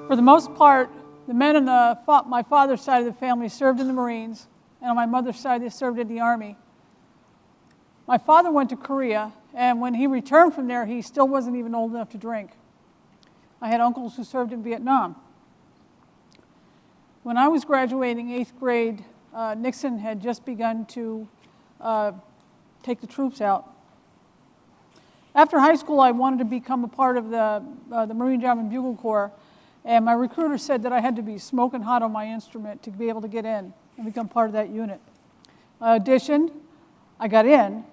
For the most part, the men on my father's side of the family served in the Marines, and on my mother's side, they served in the Army. My father went to Korea, and when he returned from there, he still wasn't even old enough to drink. I had uncles who served in Vietnam. When I was graduating 8th grade, Nixon had just begun to take the troops out. After high school, I wanted to become a part of the Marine Drum and Bugle Corps, and my recruiter said that I had to be smoking hot on my instrument to be able to get in and become part of that unit. I auditioned, I got in,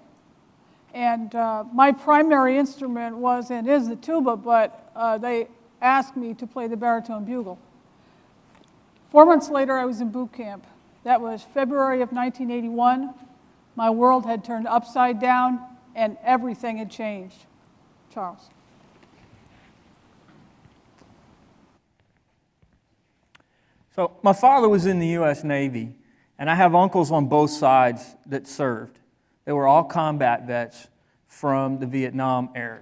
and my primary instrument was and is the tuba, but they asked me to play the baritone bugle. 4 months later, I was in boot camp. That was February of 1981. My world had turned upside down, and everything had changed. Charles. So my father was in the U.S. Navy, and I have uncles on both sides that served. They were all combat vets from the Vietnam era.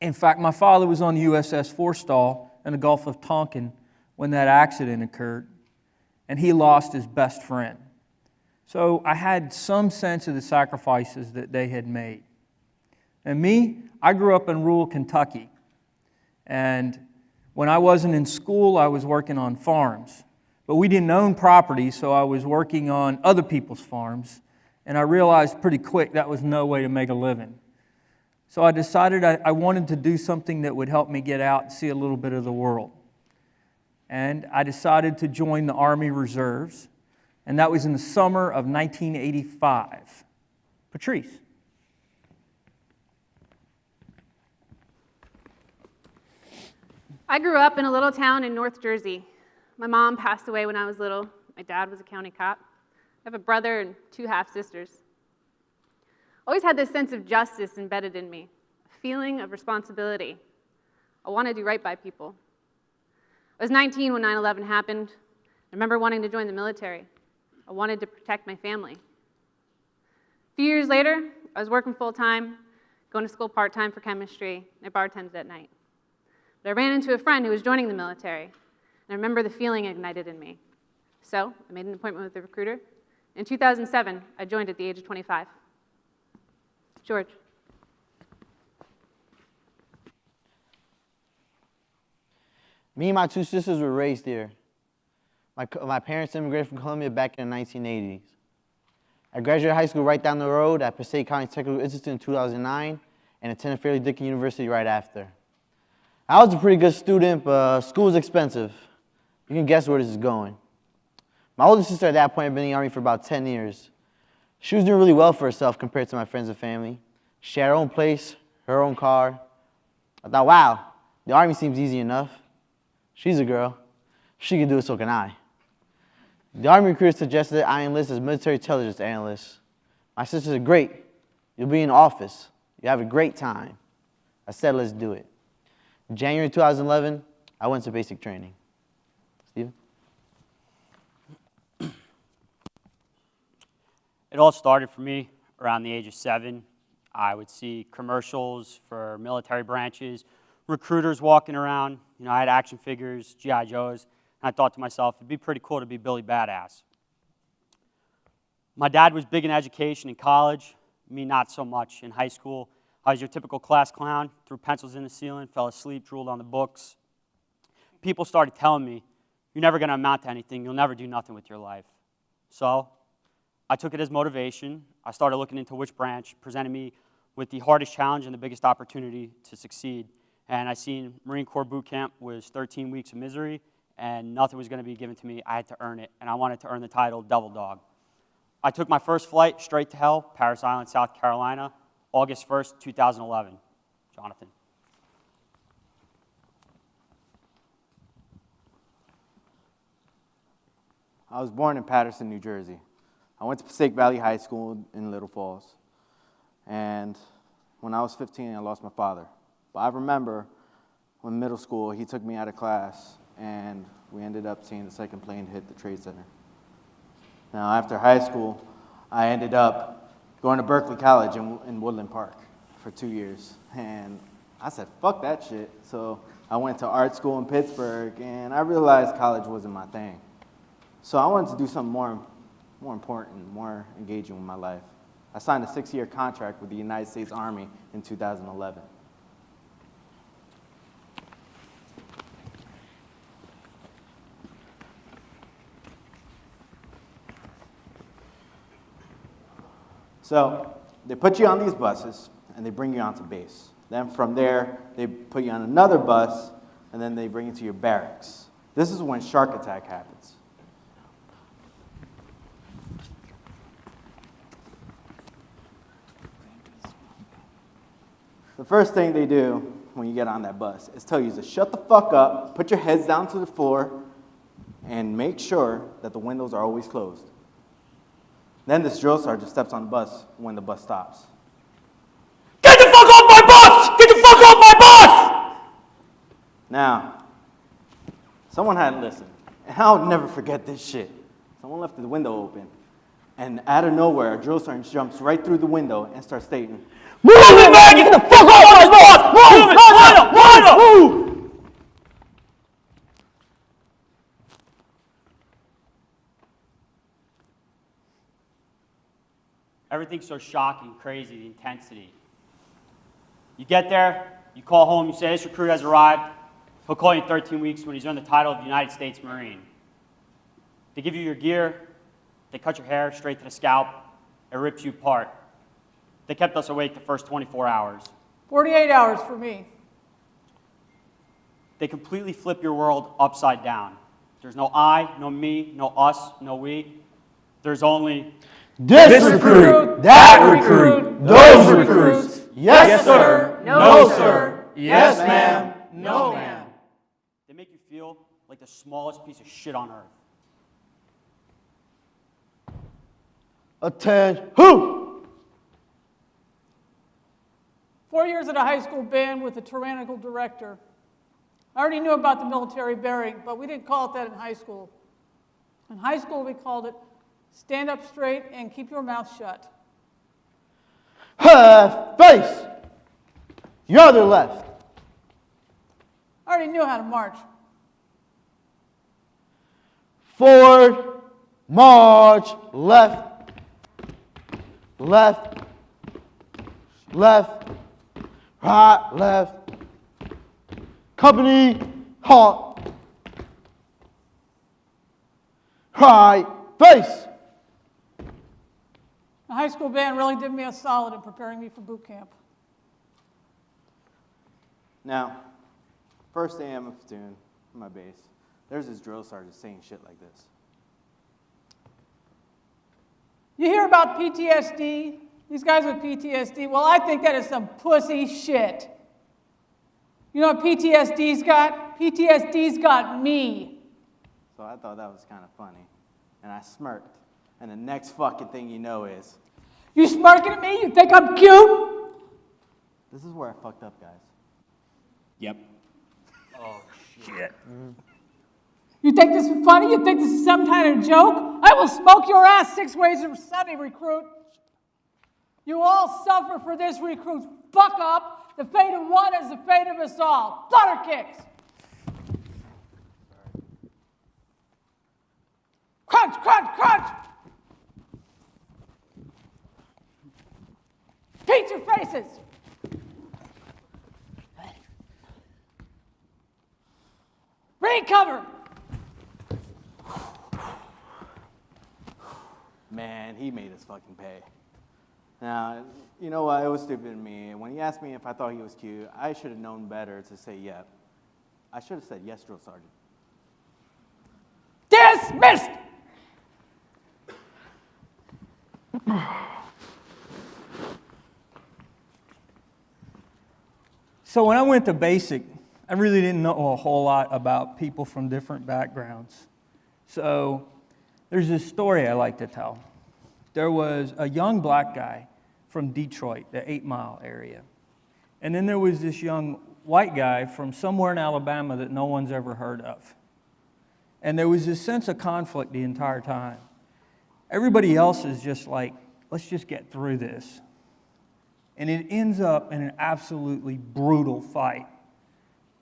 In fact, my father was on the USS Forstall in the Gulf of Tonkin when that accident occurred, and he lost his best friend. So I had some sense of the sacrifices that they had made. And me, I grew up in rural Kentucky, and when I wasn't in school, I was working on farms. But we didn't own property, so I was working on other people's farms, and I realized pretty quick that was no way to make a living. So I decided I wanted to do something that would help me get out and see a little bit of the world. And I decided to join the Army Reserves, and that was in the summer of 1985. Patrice. I grew up in a little town in North Jersey. My mom passed away when I was little. My dad was a county cop. I have a brother and 2 half-sisters. Always had this sense of justice embedded in me, a feeling of responsibility. I want to do right by people. I was 19 when 9/11 happened. I remember wanting to join the military. I wanted to protect my family. A few years later, I was working full-time, going to school part-time for chemistry, and I bartended at night. But I ran into a friend who was joining the military, and I remember the feeling ignited in me. So I made an appointment with the recruiter. In 2007, I joined at the age of 25. George. Me and my 2 sisters were raised here. My parents immigrated from Colombia back in the 1980s. I graduated high school right down the road at Passaic County Technical Institute in 2009 and attended Fairleigh Dickinson University right after. I was a pretty good student, but school was expensive. You can guess where this is going. My older sister at that point had been in the Army for about 10 years. She was doing really well for herself compared to my friends and family. She had her own place, her own car. I thought, wow, the Army seems easy enough. She's a girl. If she can do it, so can I. The Army recruiter suggested that I enlist as military intelligence analyst. My sister said, great, you'll be in the office. You have a great time. I said, let's do it. In January 2011, I went to basic training. Steven? It all started for me around the age of 7. I would see commercials for military branches, recruiters walking around. You know, I had action figures, G.I. Joes, and I thought to myself, it'd be pretty cool to be Billy Badass. My dad was big in education in college, me not so much. In high school, I was your typical class clown, threw pencils in the ceiling, fell asleep, drooled on the books. People started telling me, you're never going to amount to anything, you'll never do nothing with your life. So I took it as motivation. I started looking into which branch presented me with the hardest challenge and the biggest opportunity to succeed. And I seen Marine Corps boot camp was 13 weeks of misery, and nothing was going to be given to me. I had to earn it, and I wanted to earn the title Devil Dog. I took my first flight straight to hell, Paris Island, South Carolina, August 1st, 2011. Jonathan. I was born in Paterson, New Jersey. I went to Passaic Valley High School in Little Falls. And when I was 15, I lost my father. But I remember when middle school, he took me out of class, and we ended up seeing the second plane hit the Trade Center. Now, after high school, I ended up going to Berkeley College in Woodland Park for 2 years. And I said, fuck that shit. So I went to art school in Pittsburgh, and I realized college wasn't my thing. So I wanted to do something more important, more engaging with my life. I signed a 6-year contract with the United States Army in 2011. So they put you on these buses, and they bring you onto base. Then from there, they put you on another bus, and then they bring you to your barracks. This is when shark attack happens. The first thing they do when you get on that bus is tell you to shut the fuck up, put your heads down to the floor, and make sure that the windows are always closed. Then this drill sergeant steps on the bus when the bus stops. Get the fuck off my bus! Get the fuck off my bus! Now, someone had to listen, and I'll never forget this shit. Someone left the window open, and out of nowhere, a drill sergeant jumps right through the window and starts stating, "Move it, man! Get the fuck off my bus! Move it! Line up! Line up! Move!" Everything's so shocking, crazy, the intensity. You get there, you call home, you say, this recruit has arrived. He'll call you in 13 weeks when he's earned the title of United States Marine. They give you your gear, they cut your hair straight to the scalp, it rips you apart. They kept us awake the first 24 hours. 48 hours for me. They completely flip your world upside down. There's no I, no me, no us, no we. There's only This recruit, that recruit, those recruits. Yes, sir. No, sir. Yes, ma'am. No, ma'am. They make you feel like the smallest piece of shit on earth. Attend who? 4 years at a high school band with a tyrannical director. I already knew about the military barrack, but we didn't call it that in high school. In high school, we called it stand up straight and keep your mouth shut. Face. Your other left. I already knew how to march. Forward, march, left, left, left, right, left. Company, halt. Right, face. The high school band really did me a solid in preparing me for boot camp. Now, first day I'm a platoon in my base. There's this drill sergeant saying shit like this. You hear about PTSD? These guys with PTSD? Well, I think that is some pussy shit. You know what PTSD's got? PTSD's got me. So I thought that was kind of funny. And I smirked. And the next fucking thing you know is, You smirking at me? You think I'm cute? this is where I fucked up, guys. Yep. Oh, Shit. You think this is funny? You think this is some kind of joke? I will smoke your ass 6 ways of Sunday, recruit. You all suffer for this, recruit. Fuck up. The fate of one is the fate of us all. Butter kicks. Crunch, crunch, crunch. Beat your faces. Recover. Man, he made us fucking pay. Now, you know what? It was stupid of me. When he asked me if I thought he was cute, I should have known better to say yep. I should have said yes, drill sergeant. Dismissed. So when I went to basic, I really didn't know a whole lot about people from different backgrounds. So there's this story I like to tell. There was a young black guy from Detroit, the 8 Mile area. And then there was this young white guy from somewhere in Alabama that no one's ever heard of. And there was this sense of conflict the entire time. Everybody else is just like, let's just get through this. And it ends up in an absolutely brutal fight.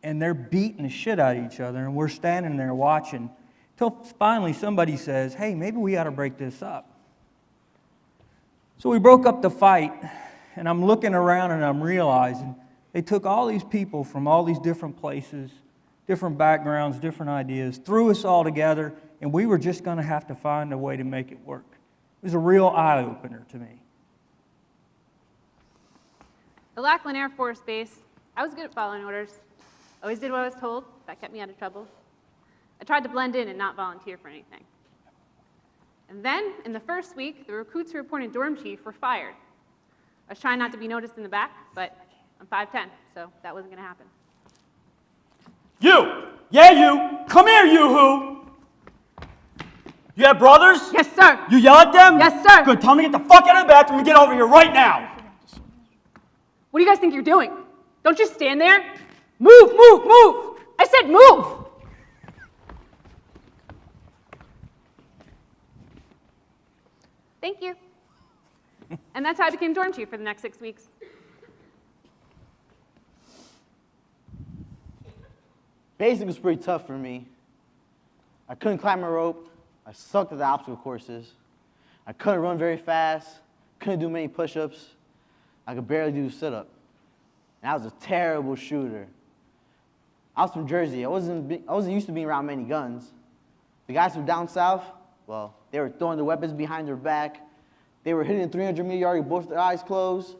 And they're beating the shit out of each other, and we're standing there watching till finally somebody says, hey, maybe we ought to break this up. So we broke up the fight, and I'm looking around and I'm realizing they took all these people from all these different places, different backgrounds, different ideas, threw us all together, and we were just going to have to find a way to make it work. It was a real eye-opener to me. At Lackland Air Force Base, I was good at following orders. Always did what I was told. That kept me out of trouble. I tried to blend in and not volunteer for anything. And then, in the first week, the recruits who reported dorm chief were fired. I was trying not to be noticed in the back, but I'm 5'10", so that wasn't going to happen. You! Yeah, you! Come here, you who! You have brothers? Yes, sir. You yell at them? Yes, sir. Good, tell them to get the fuck out of the bathroom and get over here right now! What do you guys think you're doing? Don't just stand there. Move, move, move! I said move! Thank you. And that's how I became dorm chief for the next 6 weeks. Basic was pretty tough for me. I couldn't climb a rope. I sucked at the obstacle courses. I couldn't run very fast. Couldn't do many push-ups. I could barely do a sit-up. And I was a terrible shooter. I was from Jersey. I wasn't used to being around many guns. The guys from down south, well, they were throwing their weapons behind their back. They were hitting 300-meter yard with both their eyes closed.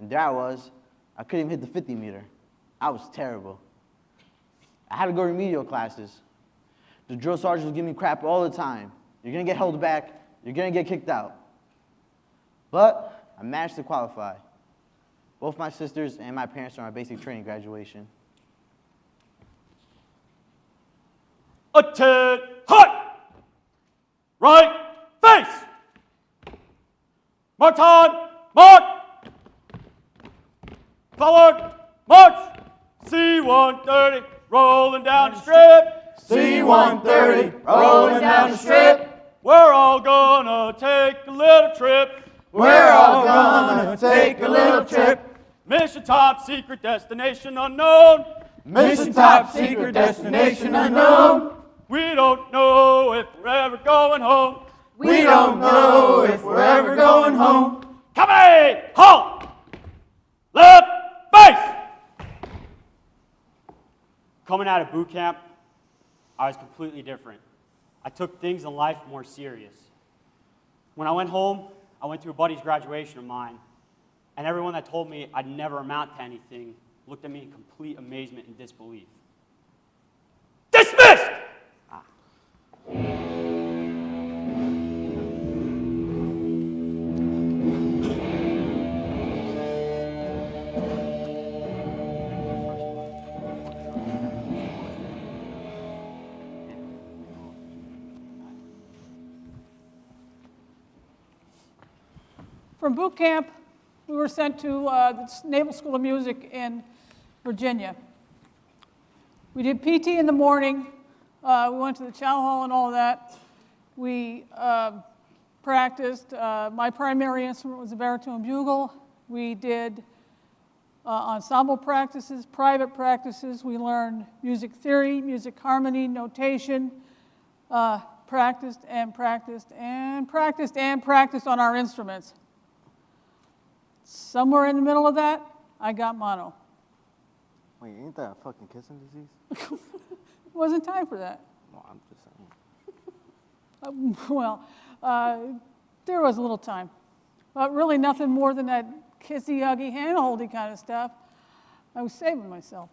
And there I was. I couldn't even hit the 50-meter. I was terrible. I had to go to remedial classes. The drill sergeant was giving me crap all the time. You're going to get held back. You're going to get kicked out. But I managed to qualify. Both my sisters and my parents are on my basic training graduation. Attend, hut! Right, face! March on, march! Forward, march! C-130, rolling down the strip. C-130, rolling down the strip. We're all gonna take a little trip. We're all gonna take a little trip. Mission top secret, destination unknown. Mission top secret, destination unknown. We don't know if we're ever going home. We don't know if we're ever going home. Company, halt! Left, face! Coming out of boot camp, I was completely different. I took things in life more serious. When I went home, I went to a buddy's graduation of mine, and everyone that told me I'd never amount to anything looked at me in complete amazement and disbelief. Dismissed! From boot camp, we were sent to the Naval School of Music in Virginia. We did PT in the morning. We went to the chow hall and all of that. We practiced. My primary instrument was the baritone bugle. We did ensemble practices, private practices. We learned music theory, music harmony, notation, practiced and practiced and practiced and practiced on our instruments. Somewhere in the middle of that, I got mono. Wait, ain't that a fucking kissing disease? It wasn't time for that. No, I'm just saying. There was a little time. But really nothing more than that kissy, huggy, hand-holdy kind of stuff. I was saving myself.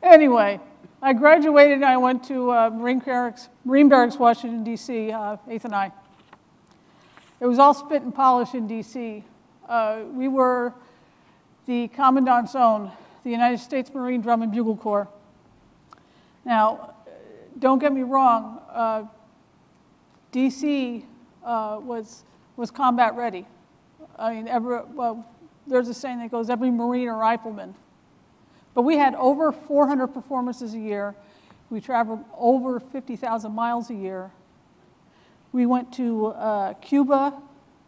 Anyway, I graduated and I went to Marine Barracks, Washington, D.C., 8th and I. It was all spit and polish in D.C. We were the Commandant's Own, the United States Marine Drum and Bugle Corps. Now, don't get me wrong, D.C. was combat ready. I mean, there's a saying that goes, every Marine a rifleman. But we had over 400 performances a year. We traveled over 50,000 miles a year. We went to Cuba,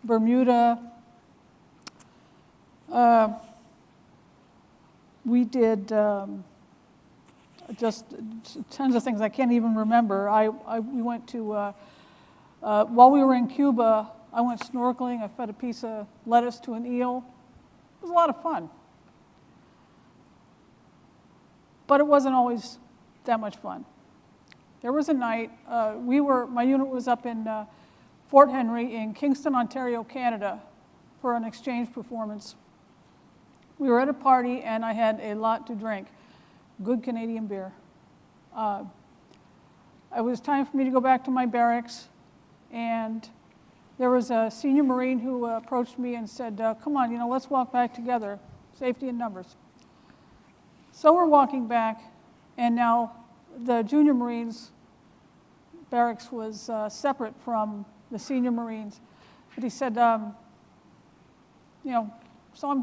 Bermuda. We did just tons of things I can't even remember. We went to, while we were in Cuba, I went snorkeling. I fed a piece of lettuce to an eel. It was a lot of fun. But it wasn't always that much fun. There was a night, my unit was up in Fort Henry in Kingston, Ontario, Canada, for an exchange performance. We were at a party and I had a lot to drink. Good Canadian beer. It was time for me to go back to my barracks, and there was a senior Marine who approached me and said, come on, let's walk back together, safety in numbers. So we're walking back, and now the junior Marines barracks was separate from the senior Marines. But he said, so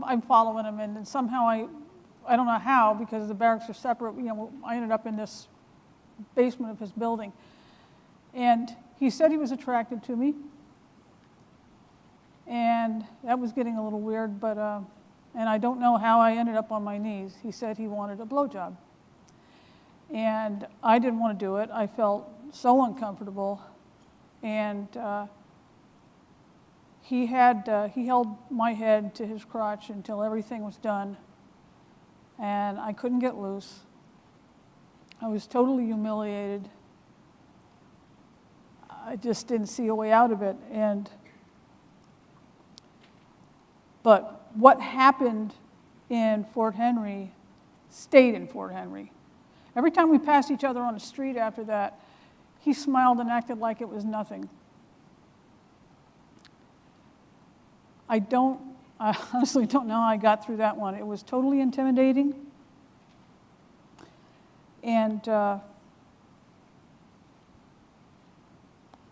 I'm following him, and somehow I don't know how, because the barracks are separate, I ended up in this basement of his building. And he said he was attracted to me, and that was getting a little weird, but, and I don't know how I ended up on my knees. He said he wanted a blowjob. And I didn't want to do it. I felt so uncomfortable. And he held my head to his crotch until everything was done. And I couldn't get loose. I was totally humiliated. I just didn't see a way out of it. But what happened in Fort Henry stayed in Fort Henry. Every time we passed each other on the street after that, he smiled and acted like it was nothing. I honestly don't know how I got through that one. It was totally intimidating. And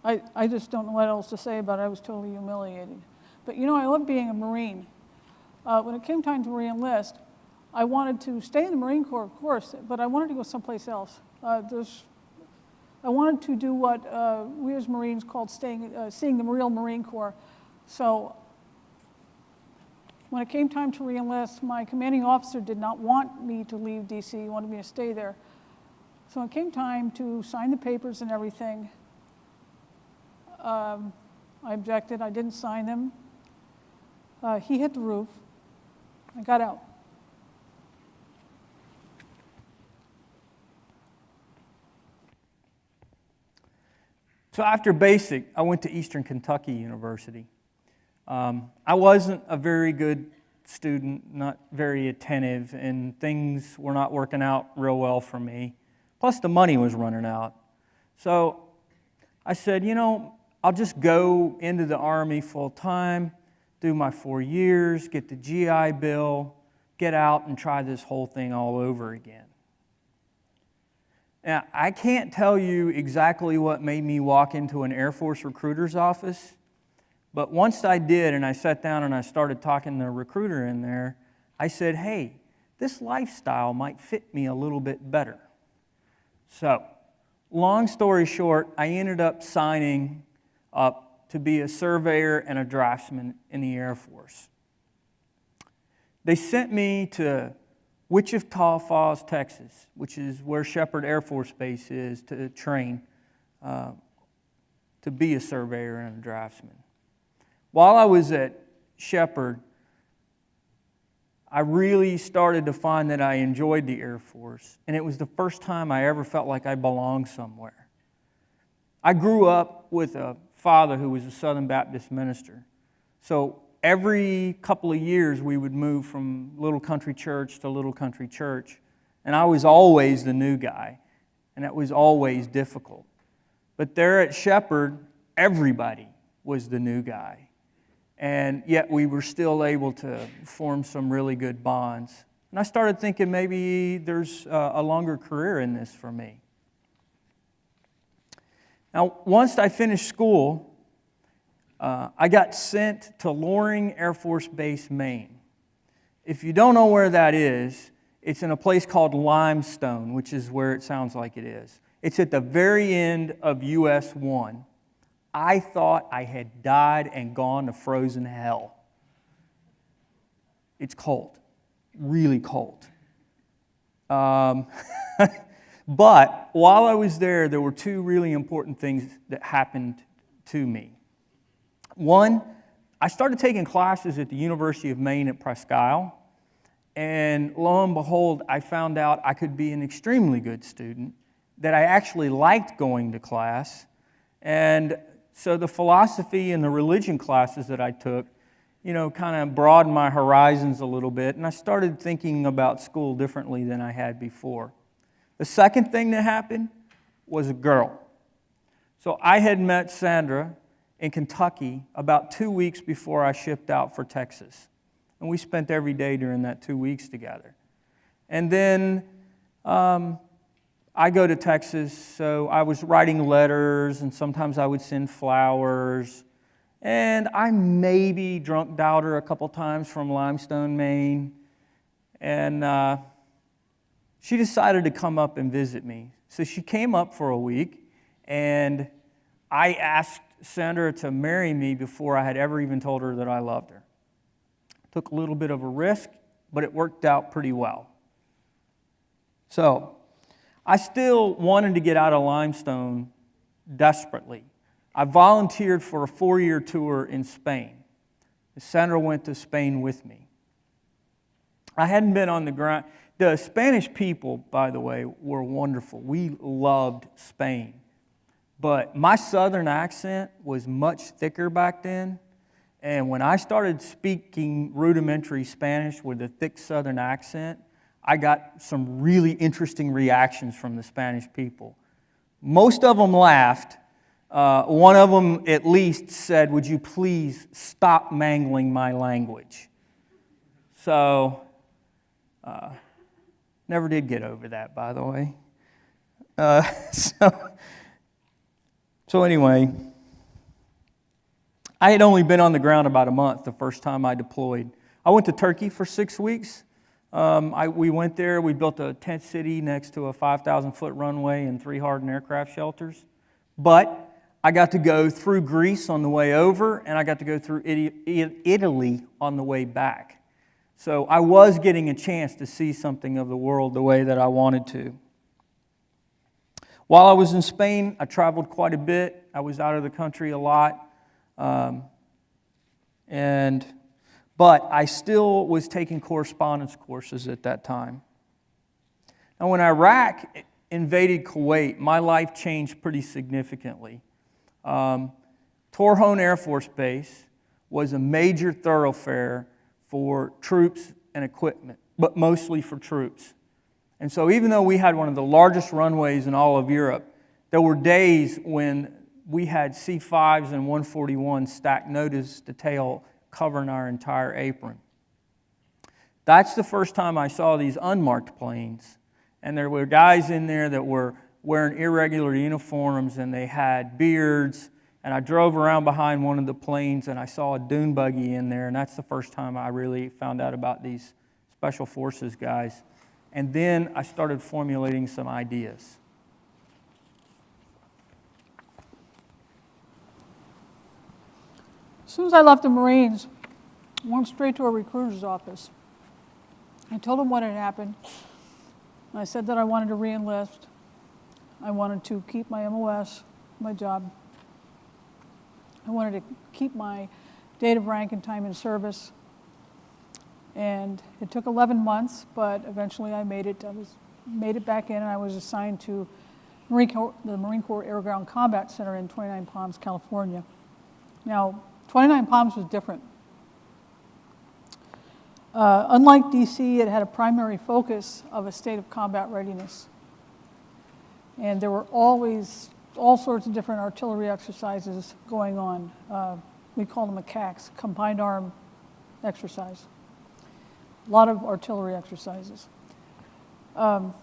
I just don't know what else to say about it. I was totally humiliated. But I love being a Marine. When it came time to re-enlist, I wanted to stay in the Marine Corps, of course, but I wanted to go someplace else. I wanted to do what we as Marines called seeing the real Marine Corps. So when it came time to re-enlist, my commanding officer did not want me to leave DC. He wanted me to stay there. So when it came time to sign the papers and everything, I objected. I didn't sign them. He hit the roof. I got out. So after basic, I went to Eastern Kentucky University. I wasn't a very good student, not very attentive, and things were not working out real well for me. Plus the money was running out. So I said, I'll just go into the Army full time, do my 4 years, get the GI Bill, get out and try this whole thing all over again. Now, I can't tell you exactly what made me walk into an Air Force recruiter's office, but once I did and I sat down and I started talking to the recruiter in there, I said, hey, this lifestyle might fit me a little bit better. So, long story short, I ended up signing up to be a surveyor and a draftsman in the Air Force. They sent me to Wichita Falls, Texas, which is where Shepherd Air Force Base is, to train to be a surveyor and a draftsman. While I was at Shepherd, I really started to find that I enjoyed the Air Force, and it was the first time I ever felt like I belonged somewhere. I grew up with a father who was a Southern Baptist minister. So every couple of years we would move from little country church to little country church, and I was always the new guy, and that was always difficult. But there at Shepherd, everybody was the new guy, and yet we were still able to form some really good bonds. And I started thinking maybe there's a longer career in this for me. Now, once I finished school, I got sent to Loring Air Force Base, Maine. If you don't know where that is, it's in a place called Limestone, which is where it sounds like it is. It's at the very end of US 1. I thought I had died and gone to frozen hell. It's cold, really cold. But while I was there were two really important things that happened to me. One, I started taking classes at the University of Maine at Presque Isle, and lo and behold, I found out I could be an extremely good student, that I actually liked going to class, and so the philosophy and the religion classes that I took, kind of broadened my horizons a little bit, and I started thinking about school differently than I had before. The second thing that happened was a girl. So I had met Sandra in Kentucky about 2 weeks before I shipped out for Texas. And we spent every day during that 2 weeks together. And then I go to Texas, so I was writing letters, and sometimes I would send flowers. And I maybe drunk-dialed her a couple times from Limestone, Maine. And she decided to come up and visit me. So she came up for a week, and I asked Sandra to marry me before I had ever even told her that I loved her. Took a little bit of a risk, but it worked out pretty well. So I still wanted to get out of Limestone desperately. I volunteered for a 4-year tour in Spain. Sandra went to Spain with me. I hadn't been on the ground. The Spanish people, by the way, were wonderful. We loved Spain. But my southern accent was much thicker back then. And when I started speaking rudimentary Spanish with a thick southern accent, I got some really interesting reactions from the Spanish people. Most of them laughed. One of them at least said, "Would you please stop mangling my language?" So, never did get over that, by the way. So anyway, I had only been on the ground about a month the first time I deployed. I went to Turkey for 6 weeks. We went there. We built a tent city next to a 5,000-foot runway and 3 hardened aircraft shelters. But I got to go through Greece on the way over, and I got to go through Italy on the way back. So I was getting a chance to see something of the world the way that I wanted to. While I was in Spain, I traveled quite a bit. I was out of the country a lot. But I still was taking correspondence courses at that time. Now, when Iraq invaded Kuwait, my life changed pretty significantly. Torrejon Air Force Base was a major thoroughfare for troops and equipment, but mostly for troops. And so even though we had one of the largest runways in all of Europe, there were days when we had C-5s and 141s stacked nose to tail covering our entire apron. That's the first time I saw these unmarked planes. And there were guys in there that were wearing irregular uniforms, and they had beards. And I drove around behind one of the planes, and I saw a dune buggy in there, and that's the first time I really found out about these Special Forces guys. And then I started formulating some ideas. As soon as I left the Marines, I went straight to a recruiter's office. I told him what had happened. I said that I wanted to re-enlist. I wanted to keep my MOS, my job. I wanted to keep my date of rank and time in service. And it took 11 months, but eventually I made it. I made it back in, and I was assigned to the Marine Corps Air Ground Combat Center in 29 Palms, California. Now, 29 Palms was different. Unlike DC, it had a primary focus of a state of combat readiness. And there were always all sorts of different artillery exercises going on. We call them CACs, Combined Arm Exercise. A lot of artillery exercises. Unlike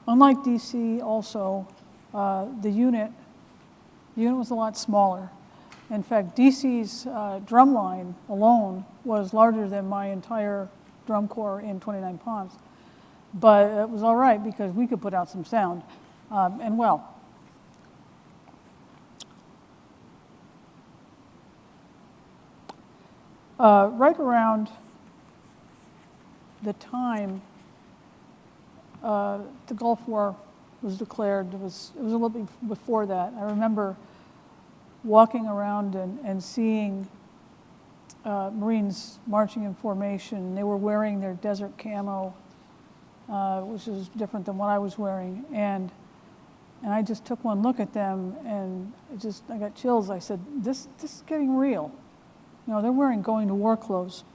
DC also, the unit was a lot smaller. In fact, DC's drum line alone was larger than my entire drum corps in 29 Palms. But it was all right because we could put out some sound. And well, Right around the time the Gulf War was declared, it was a little bit before that. I remember walking around and seeing Marines marching in formation. They were wearing their desert camo, which is different than what I was wearing. And I just took one look at them, and I got chills. I said, this is getting real. You know, they're wearing going to war clothes.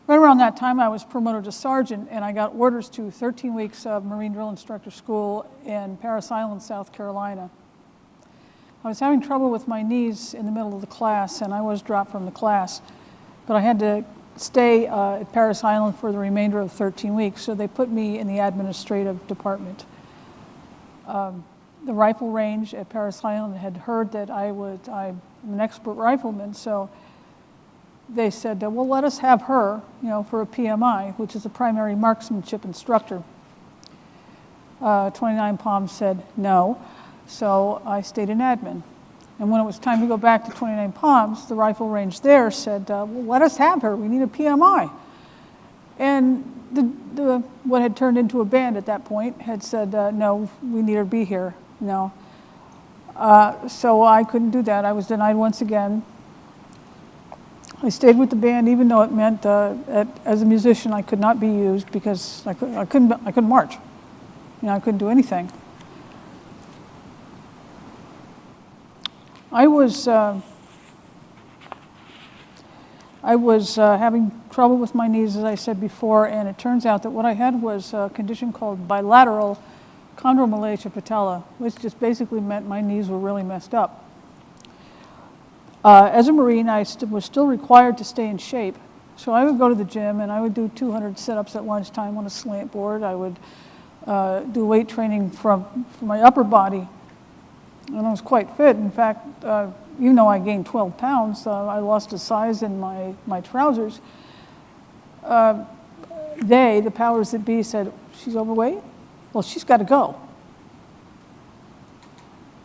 Right around that time, I was promoted to sergeant, and I got orders to 13 weeks of Marine Drill Instructor School in Parris Island, South Carolina. I was having trouble with my knees in the middle of the class, and I was dropped from the class. But I had to stay at Parris Island for the remainder of 13 weeks, so they put me in the administrative department. The rifle range at Parris Island had heard that I'm an expert rifleman, so they said, well, let us have her, you know, for a PMI, which is a primary marksmanship instructor. 29 Palms said no, so I stayed in admin. And when it was time to go back to 29 Palms, the rifle range there said, well, let us have her, we need a PMI. And what had turned into a band at that point had said, no, we need her to be here, no. So I couldn't do that, I was denied once again. I stayed with the band, even though it meant as a musician I could not be used because I couldn't march. You know, I couldn't do anything. I was having trouble with my knees, as I said before, and it turns out that what I had was a condition called bilateral chondromalacia patella, which just basically meant my knees were really messed up. As a Marine, I was still required to stay in shape. So I would go to the gym and I would do 200 sit-ups at lunchtime on a slant board. I would do weight training for my upper body. And I was quite fit. In fact, even though I gained 12 pounds, I lost a size in my trousers. The powers that be said, she's overweight? Well, she's got to go.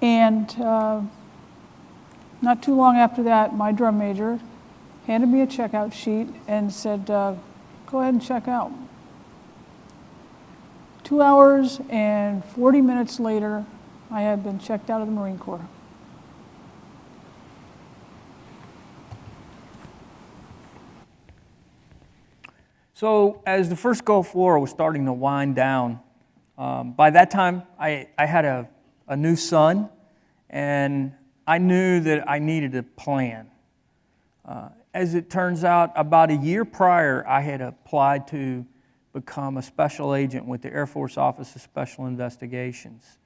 And not too long after that, my drum major handed me a checkout sheet and said, go ahead and check out. 2 hours and 40 minutes later, I had been checked out of the Marine Corps. So as the first Gulf War was starting to wind down, by that time I had a new son, and I knew that I needed a plan. As it turns out, about a year prior, I had applied to become a special agent with the Air Force Office of Special Investigations.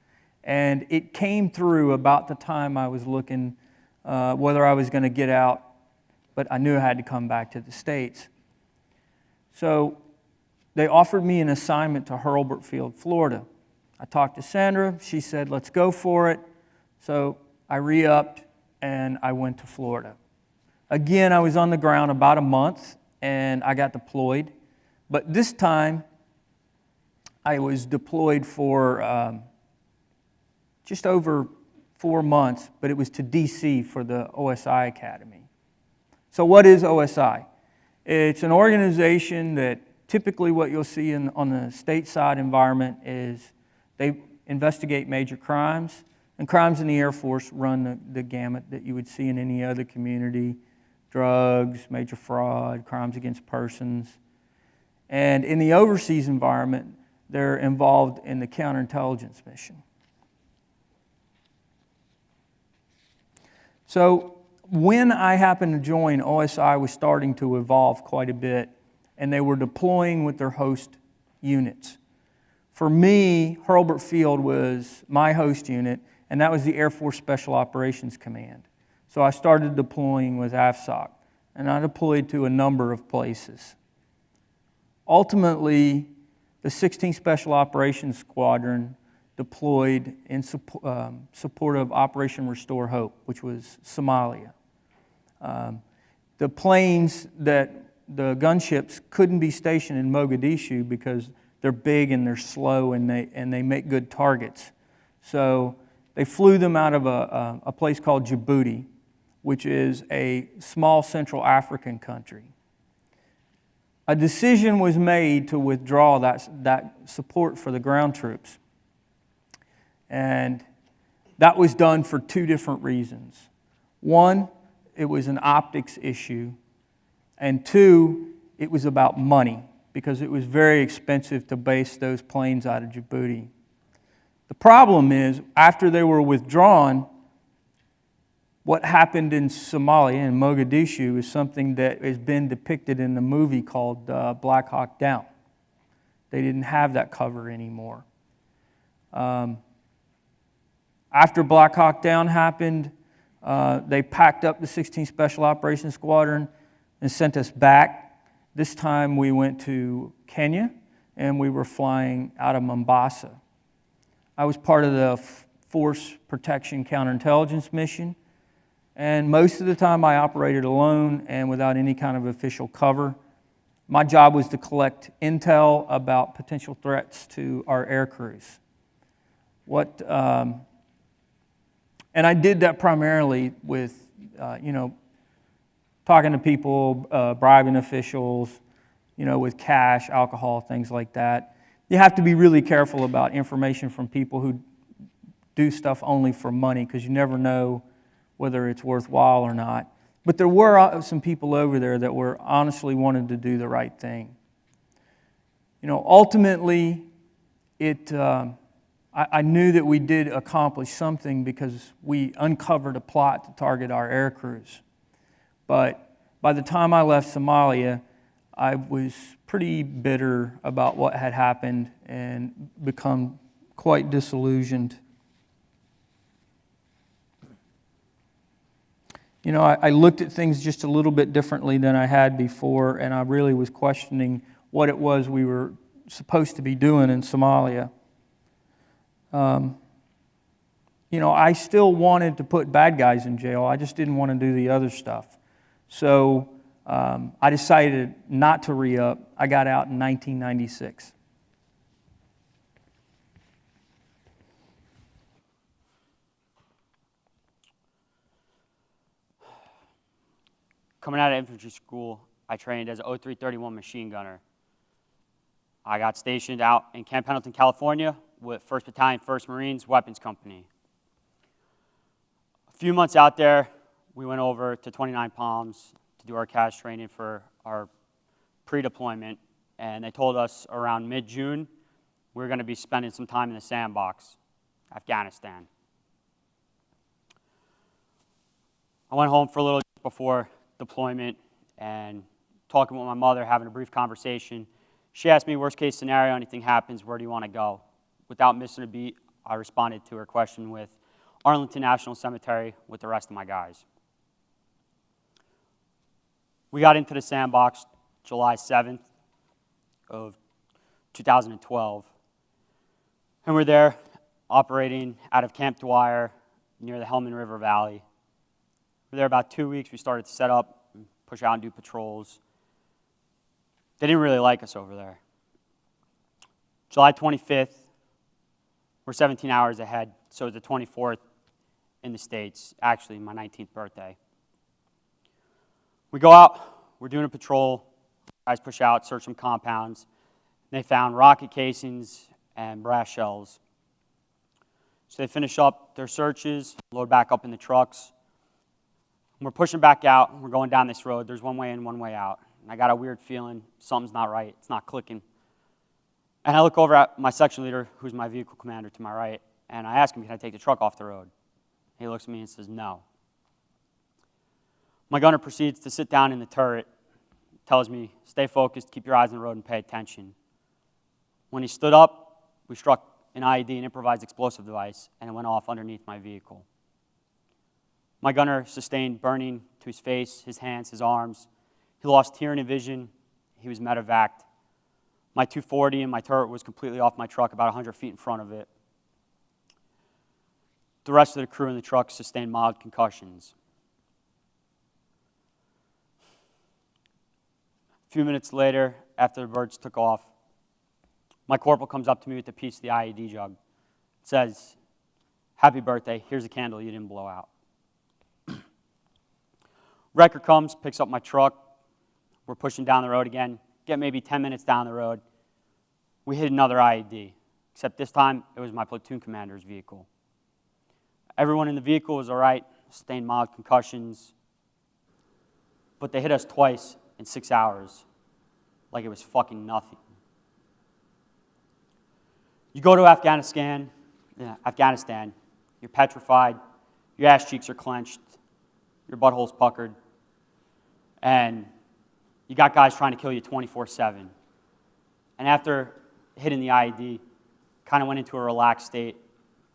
And it came through about the time I was looking whether I was going to get out, but I knew I had to come back to the States. So they offered me an assignment to Hurlburt Field, Florida. I talked to Sandra. She said, let's go for it. So I re-upped and I went to Florida. Again, I was on the ground about a month and I got deployed. But this time, I was deployed for just over 4 months, but it was to D.C. for the OSI Academy. So what is OSI? It's an organization that typically what you'll see on the stateside environment is they investigate major crimes, and crimes in the Air Force run the gamut that you would see in any other community: drugs, major fraud, crimes against persons. And in the overseas environment, they're involved in the counterintelligence mission. So when I happened to join, OSI was starting to evolve quite a bit, and they were deploying with their host units. For me, Hurlburt Field was my host unit, and that was the Air Force Special Operations Command. So I started deploying with AFSOC, and I deployed to a number of places. Ultimately, the 16th Special Operations Squadron deployed in support of Operation Restore Hope, which was Somalia. The planes the gunships couldn't be stationed in Mogadishu because they're big and they're slow and they make good targets. So they flew them out of a place called Djibouti, which is a small Central African country. A decision was made to withdraw that support for the ground troops. And that was done for two different reasons. One, it was an optics issue. And two, it was about money, because it was very expensive to base those planes out of Djibouti. The problem is, after they were withdrawn, what happened in Somalia, in Mogadishu, is something that has been depicted in the movie called Black Hawk Down. They didn't have that cover anymore. After Black Hawk Down happened, they packed up the 16th Special Operations Squadron and sent us back. This time we went to Kenya, and we were flying out of Mombasa. I was part of the Force Protection Counterintelligence mission. And most of the time I operated alone and without any kind of official cover. My job was to collect intel about potential threats to our air crews. And I did that primarily with, talking to people, bribing officials, with cash, alcohol, things like that. You have to be really careful about information from people who do stuff only for money, because you never know whether it's worthwhile or not. But there were some people over there that were honestly wanted to do the right thing. Ultimately, I knew that we did accomplish something because we uncovered a plot to target our air crews. But by the time I left Somalia, I was pretty bitter about what had happened and become quite disillusioned. I looked at things just a little bit differently than I had before, and I really was questioning what it was we were supposed to be doing in Somalia. I still wanted to put bad guys in jail. I just didn't want to do the other stuff. So I decided not to re-up. I got out in 1996. Coming out of infantry school, I trained as an 0331 machine gunner. I got stationed out in Camp Pendleton, California with 1st Battalion, 1st Marines Weapons Company. A few months out there, we went over to 29 Palms to do our CAS training for our pre-deployment, and they told us around mid-June we were going to be spending some time in the sandbox, Afghanistan. I went home for a little before deployment and talking with my mother, having a brief conversation. She asked me, worst case scenario, anything happens, where do you want to go? Without missing a beat, I responded to her question with Arlington National Cemetery with the rest of my guys. We got into the sandbox July 7th of 2012. And we're there operating out of Camp Dwyer near the Helmand River Valley. We were there about 2 weeks. We started to set up, and push out and do patrols. They didn't really like us over there. July 25th, we're 17 hours ahead, so it's the 24th in the States, actually my 19th birthday. We go out, we're doing a patrol, guys push out, search some compounds. They found rocket casings and brass shells. So they finish up their searches, load back up in the trucks. We're pushing back out, we're going down this road. There's one way in, one way out. And I got a weird feeling something's not right, it's not clicking. And I look over at my section leader, who's my vehicle commander to my right, and I ask him, can I take the truck off the road? He looks at me and says, no. My gunner proceeds to sit down in the turret, tells me, stay focused, keep your eyes on the road, and pay attention. When he stood up, we struck an IED, an improvised explosive device, and it went off underneath my vehicle. My gunner sustained burning to his face, his hands, his arms. He lost hearing and vision. He was medevaced. My 240 and my turret was completely off my truck, about 100 feet in front of it. The rest of the crew in the truck sustained mild concussions. A few minutes later, after the birds took off, my corporal comes up to me with a piece of the IED jug. It says, happy birthday, here's a candle you didn't blow out. Wrecker comes, picks up my truck. We're pushing down the road again. Get maybe 10 minutes down the road. We hit another IED, except this time it was my platoon commander's vehicle. Everyone in the vehicle was all right, sustained mild concussions, but they hit us twice in 6 hours, like it was fucking nothing. You go to Afghanistan, you're petrified, your ass cheeks are clenched, your butthole's puckered, and you got guys trying to kill you 24/7. And after hitting the IED, kind of went into a relaxed state.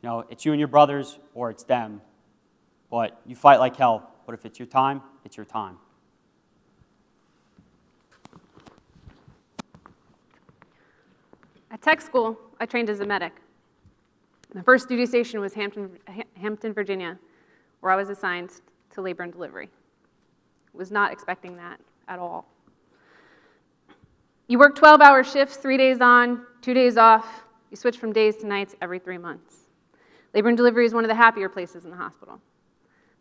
You know, it's you and your brothers, or it's them. But you fight like hell. But if it's your time, it's your time. At tech school, I trained as a medic. My first duty station was Hampton, Virginia, where I was assigned to labor and delivery. Was not expecting that at all. You work 12-hour shifts, 3 days on, 2 days off. You switch from days to nights every 3 months. Labor and delivery is one of the happier places in the hospital.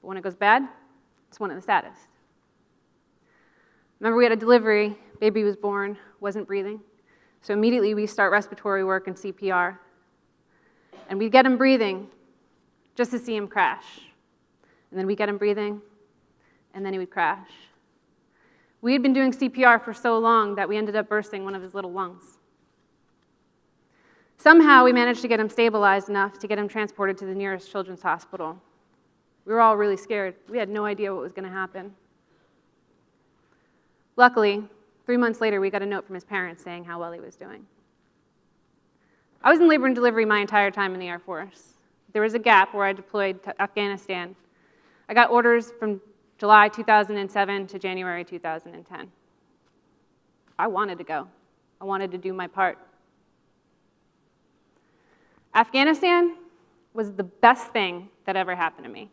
But when it goes bad, it's one of the saddest. Remember, we had a delivery, baby was born, wasn't breathing. So immediately we start respiratory work and CPR. And we get him breathing just to see him crash. And then we get him breathing, and then he would crash. We had been doing CPR for so long that we ended up bursting one of his little lungs. Somehow we managed to get him stabilized enough to get him transported to the nearest children's hospital. We were all really scared. We had no idea what was going to happen. Luckily, 3 months later, we got a note from his parents saying how well he was doing. I was in labor and delivery my entire time in the Air Force. There was a gap where I deployed to Afghanistan. I got orders from July 2007 to January 2010. I wanted to go. I wanted to do my part. Afghanistan was the best thing that ever happened to me.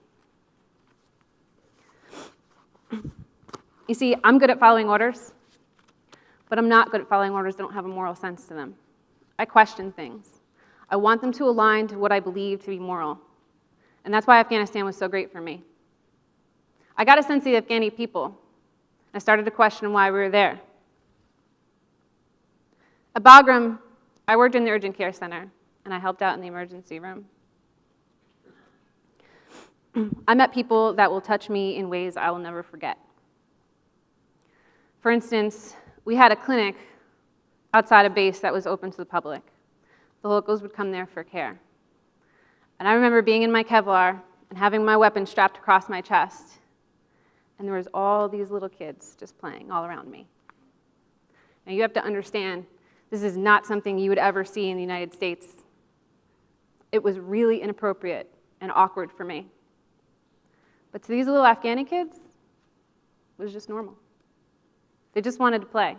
You see, I'm good at following orders, but I'm not good at following orders that don't have a moral sense to them. I question things. I want them to align to what I believe to be moral. And that's why Afghanistan was so great for me. I got a sense of the Afghani people. I started to question why we were there. At Bagram, I worked in the urgent care center, and I helped out in the emergency room. I met people that will touch me in ways I will never forget. For instance, we had a clinic outside a base that was open to the public. The locals would come there for care. And I remember being in my Kevlar and having my weapon strapped across my chest, and there was all these little kids just playing all around me. Now you have to understand, this is not something you would ever see in the United States. It was really inappropriate and awkward for me. But to these little Afghani kids, it was just normal. They just wanted to play.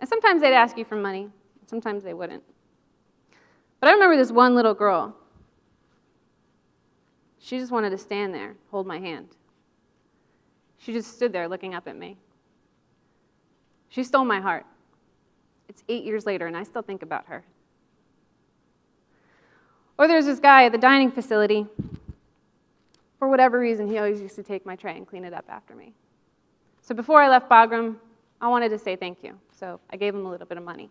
And sometimes they'd ask you for money, sometimes they wouldn't. But I remember this one little girl. She just wanted to stand there, hold my hand. She just stood there looking up at me. She stole my heart. It's 8 years later, and I still think about her. Or there's this guy at the dining facility. For whatever reason, he always used to take my tray and clean it up after me. So before I left Bagram, I wanted to say thank you. So I gave him a little bit of money.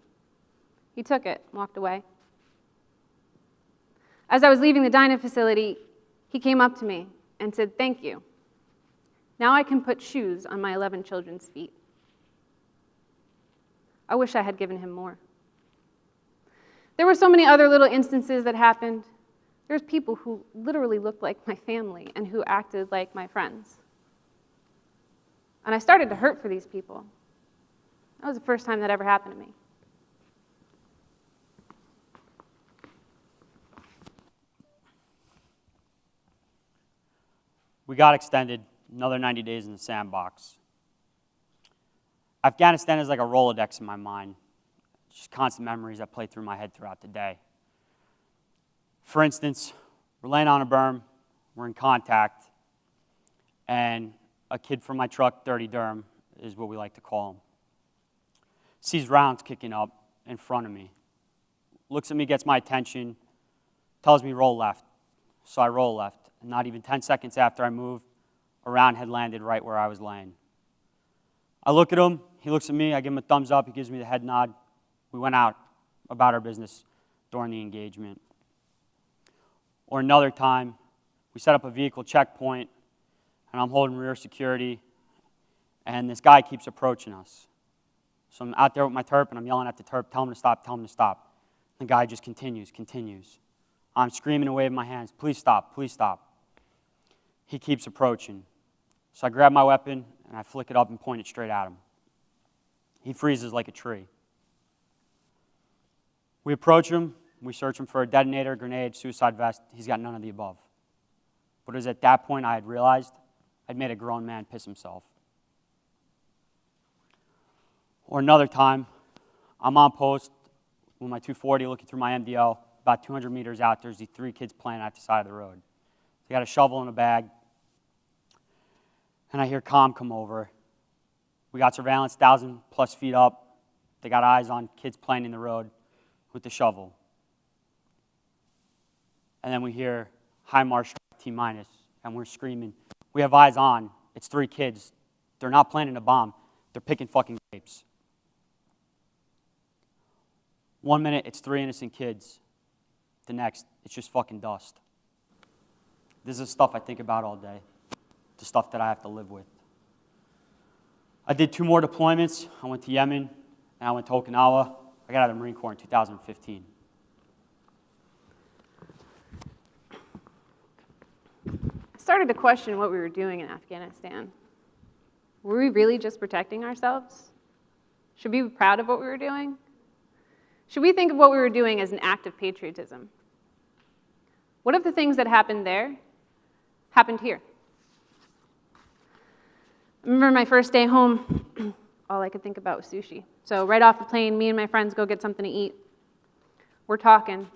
He took it and walked away. As I was leaving the dining facility, he came up to me and said, "Thank you. Now I can put shoes on my 11 children's feet." I wish I had given him more. There were so many other little instances that happened. There's people who literally looked like my family and who acted like my friends. And I started to hurt for these people. That was the first time that ever happened to me. We got extended another 90 days in the sandbox. Afghanistan is like a Rolodex in my mind. Just constant memories that play through my head throughout the day. For instance, we're laying on a berm, we're in contact, and a kid from my truck, Dirty Durham, is what we like to call him, sees rounds kicking up in front of me, looks at me, gets my attention, tells me roll left. So I roll left. And not even 10 seconds after I moved, a round had landed right where I was laying. I look at him, he looks at me, I give him a thumbs up, he gives me the head nod. We went out about our business during the engagement. Or another time, we set up a vehicle checkpoint, and I'm holding rear security, and this guy keeps approaching us. So I'm out there with my terp, and I'm yelling at the terp, tell him to stop, tell him to stop. The guy just continues. I'm screaming and waving my hands, please stop, please stop. He keeps approaching. So I grab my weapon, and I flick it up and point it straight at him. He freezes like a tree. We approach him, we search him for a detonator, grenade, suicide vest. He's got none of the above. But it was at that point I had realized I'd made a grown man piss himself. Or another time, I'm on post with my 240 looking through my MDL. About 200 meters out, there's these 3 kids playing at the side of the road. They got a shovel and a bag. And I hear comm come over. We got surveillance 1,000+ feet up. They got eyes on kids playing in the road with the shovel. And then we hear high march T-minus, and we're screaming, we have eyes on. It's 3 kids. They're not planting a bomb. They're picking fucking grapes. 1 minute, it's 3 innocent kids. The next, it's just fucking dust. This is stuff I think about all day. The stuff that I have to live with. I did 2 more deployments. I went to Yemen, and I went to Okinawa. I got out of the Marine Corps in 2015. I started to question what we were doing in Afghanistan. Were we really just protecting ourselves? Should we be proud of what we were doing? Should we think of what we were doing as an act of patriotism? What if the things that happened there happened here? I remember my first day home, all I could think about was sushi. So right off the plane, me and my friends go get something to eat. We're talking,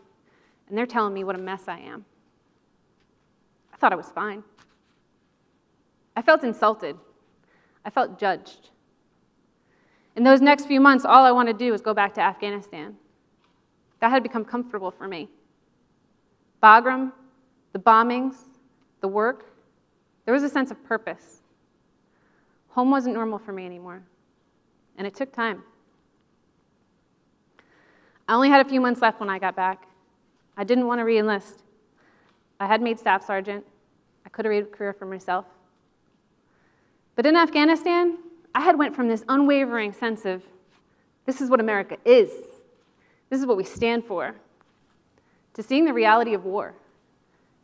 and they're telling me what a mess I am. I thought I was fine. I felt insulted. I felt judged. In those next few months, all I wanted to do was go back to Afghanistan. That had become comfortable for me. Bagram, the bombings, the work, there was a sense of purpose. Home wasn't normal for me anymore, and it took time. I only had a few months left when I got back. I didn't want to re-enlist. I had made staff sergeant. I could have made a career for myself. But in Afghanistan, I had went from this unwavering sense of, this is what America is. This is what we stand for, to seeing the reality of war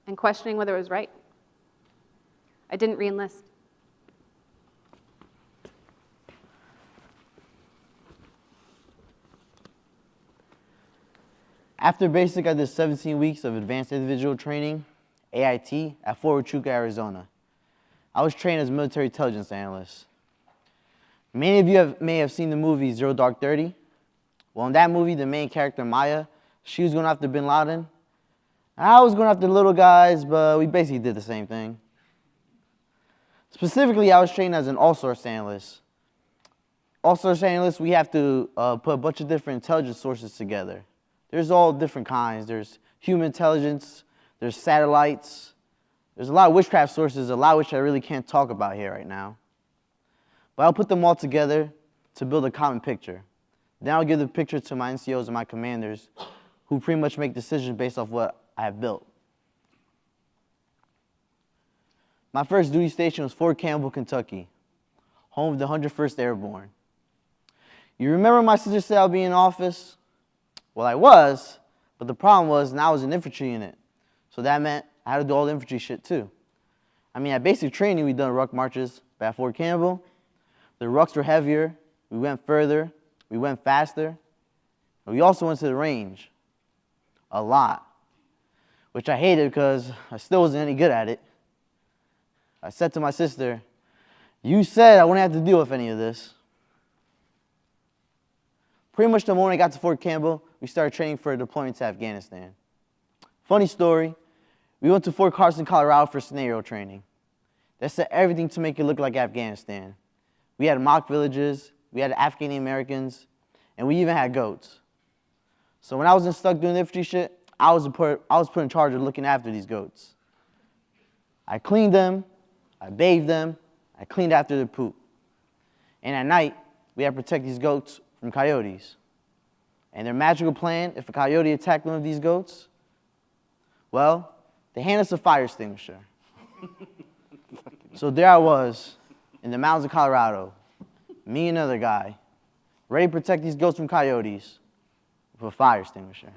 and questioning whether it was right. I didn't re-enlist. After basic, I did 17 weeks of advanced individual training, AIT, at Fort Huachuca, Arizona. I was trained as a military intelligence analyst. Many of you may have seen the movie Zero Dark 30. Well, in that movie, the main character, Maya, she was going after bin Laden. I was going after the little guys, but we basically did the same thing. Specifically, I was trained as an all-source analyst. All-source analyst, we have to put a bunch of different intelligence sources together. There's all different kinds. There's human intelligence, there's satellites, there's a lot of witchcraft sources, a lot of which I really can't talk about here right now. But I'll put them all together to build a common picture. Then I'll give the picture to my NCOs and my commanders, who pretty much make decisions based off what I have built. My first duty station was Fort Campbell, Kentucky, home of the 101st Airborne. You remember my sister said I'll be in office? Well, I was, but the problem was now I was an infantry unit. So that meant I had to do all the infantry shit too. I mean, at basic training, we done ruck marches, but at Fort Campbell, the rucks were heavier, we went further, we went faster, and we also went to the range. A lot. Which I hated because I still wasn't any good at it. I said to my sister, you said I wouldn't have to deal with any of this. Pretty much the moment I got to Fort Campbell, we started training for a deployment to Afghanistan. Funny story, we went to Fort Carson, Colorado for scenario training. They set everything to make it look like Afghanistan. We had mock villages, we had Afghan Americans, and we even had goats. So when I was stuck doing infantry shit, I was put in charge of looking after these goats. I cleaned them, I bathed them, I cleaned after their poop. And at night, we had to protect these goats from coyotes. And their magical plan, if a coyote attacked one of these goats, well, they hand us a fire extinguisher. So there I was, in the mountains of Colorado, me and another guy, ready to protect these goats from coyotes with a fire extinguisher.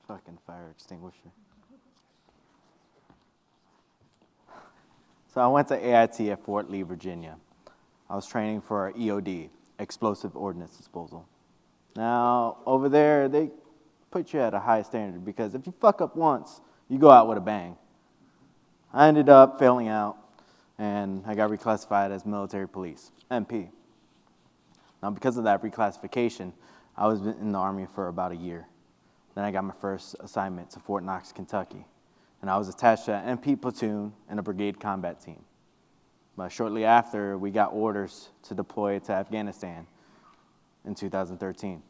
Fucking fire extinguisher. So I went to AIT at Fort Lee, Virginia. I was training for EOD, Explosive Ordnance Disposal. Now, over there, they put you at a high standard because if you fuck up once, you go out with a bang. I ended up failing out, and I got reclassified as military police, MP. Now, because of that reclassification, I was in the Army for about a year. Then I got my first assignment to Fort Knox, Kentucky, and I was attached to an MP platoon and a brigade combat team. But shortly after, we got orders to deploy to Afghanistan in 2013.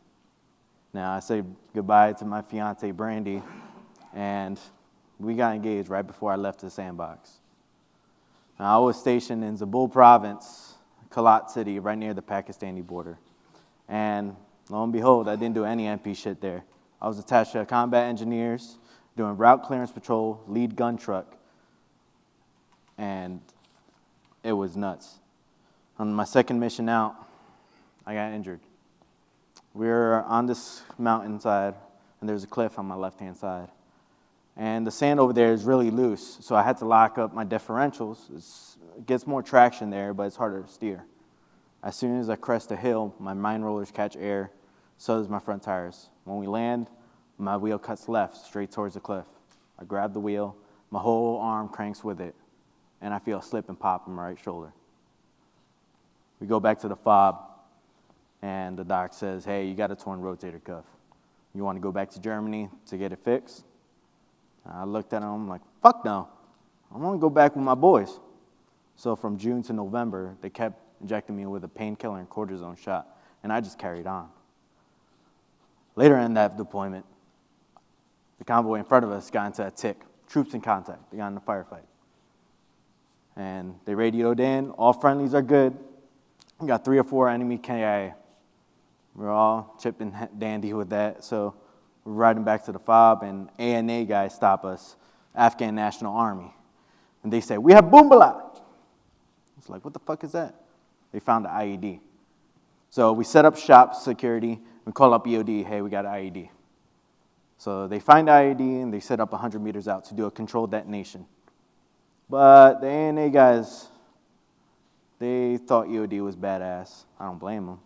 Now, I said goodbye to my fiance, Brandy, and we got engaged right before I left the sandbox. Now, I was stationed in Zabul Province, Kalat City, right near the Pakistani border. And lo and behold, I didn't do any MP shit there. I was attached to combat engineers, doing route clearance patrol, lead gun truck, and it was nuts. On my second mission out, I got injured. We were on this mountainside, and there's a cliff on my left-hand side. And the sand over there is really loose, so I had to lock up my differentials. It gets more traction there, but it's harder to steer. As soon as I crest a hill, my mine rollers catch air, so does my front tires. When we land, my wheel cuts left, straight towards the cliff. I grab the wheel, my whole arm cranks with it, and I feel a slip and pop in my right shoulder. We go back to the fob, and the doc says, hey, you got a torn rotator cuff. You want to go back to Germany to get it fixed? I looked at him, I'm like, fuck no. I want to go back with my boys. So from June to November, they kept injecting me with a painkiller and cortisone shot, and I just carried on. Later in that deployment, the convoy in front of us got into a tick. Troops in contact. They got in a firefight. And they radioed in, all friendlies are good. We got 3 or 4 enemy KIA. We're all chipped and dandy with that, so we're riding back to the fob, and ANA guys stop us, Afghan National Army. And they say, we have Boombala. It's like, what the fuck is that? They found an IED. So we set up shop security, we call up EOD, hey, we got an IED. So they find the IED, and they set up 100 meters out to do a controlled detonation. But the ANA guys, they thought EOD was badass. I don't blame them.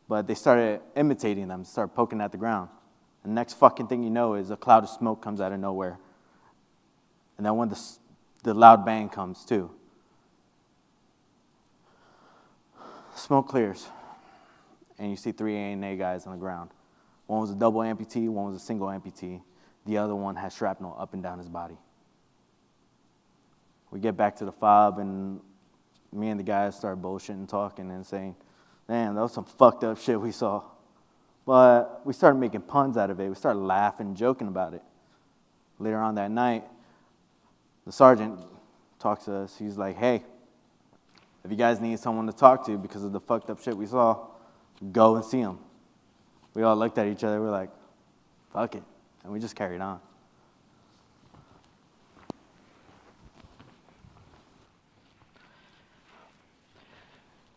But they started imitating them, started poking at the ground. And the next fucking thing you know is a cloud of smoke comes out of nowhere. And then when the loud bang comes too. Smoke clears. And you see 3 ANA guys on the ground. One was a double amputee, one was a single amputee. The other one had shrapnel up and down his body. We get back to the fob, and me and the guys start bullshitting, talking, and saying, damn, that was some fucked up shit we saw. But we started making puns out of it. We started laughing and joking about it. Later on that night, the sergeant talks to us. He's like, hey, if you guys need someone to talk to because of the fucked up shit we saw, go and see him. We all looked at each other. We're like, fuck it. And we just carried on.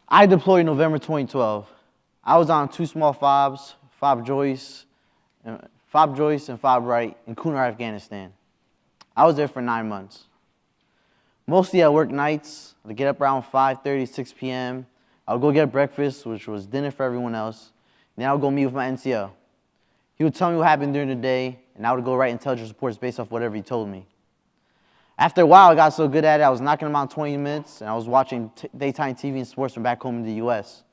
I deployed November 2012. I was on 2 small fobs, Fob Joyce and Fob Wright in Kunar, Afghanistan. I was there for 9 months. Mostly I worked nights. I'd get up around 5:30, 6 p.m. I would go get breakfast, which was dinner for everyone else. Then I would go meet with my NCO. He would tell me what happened during the day, and I would go write intelligence reports based off whatever he told me. After a while, I got so good at it, I was knocking them out in 20 minutes, and I was watching daytime TV and sports from back home in the U.S.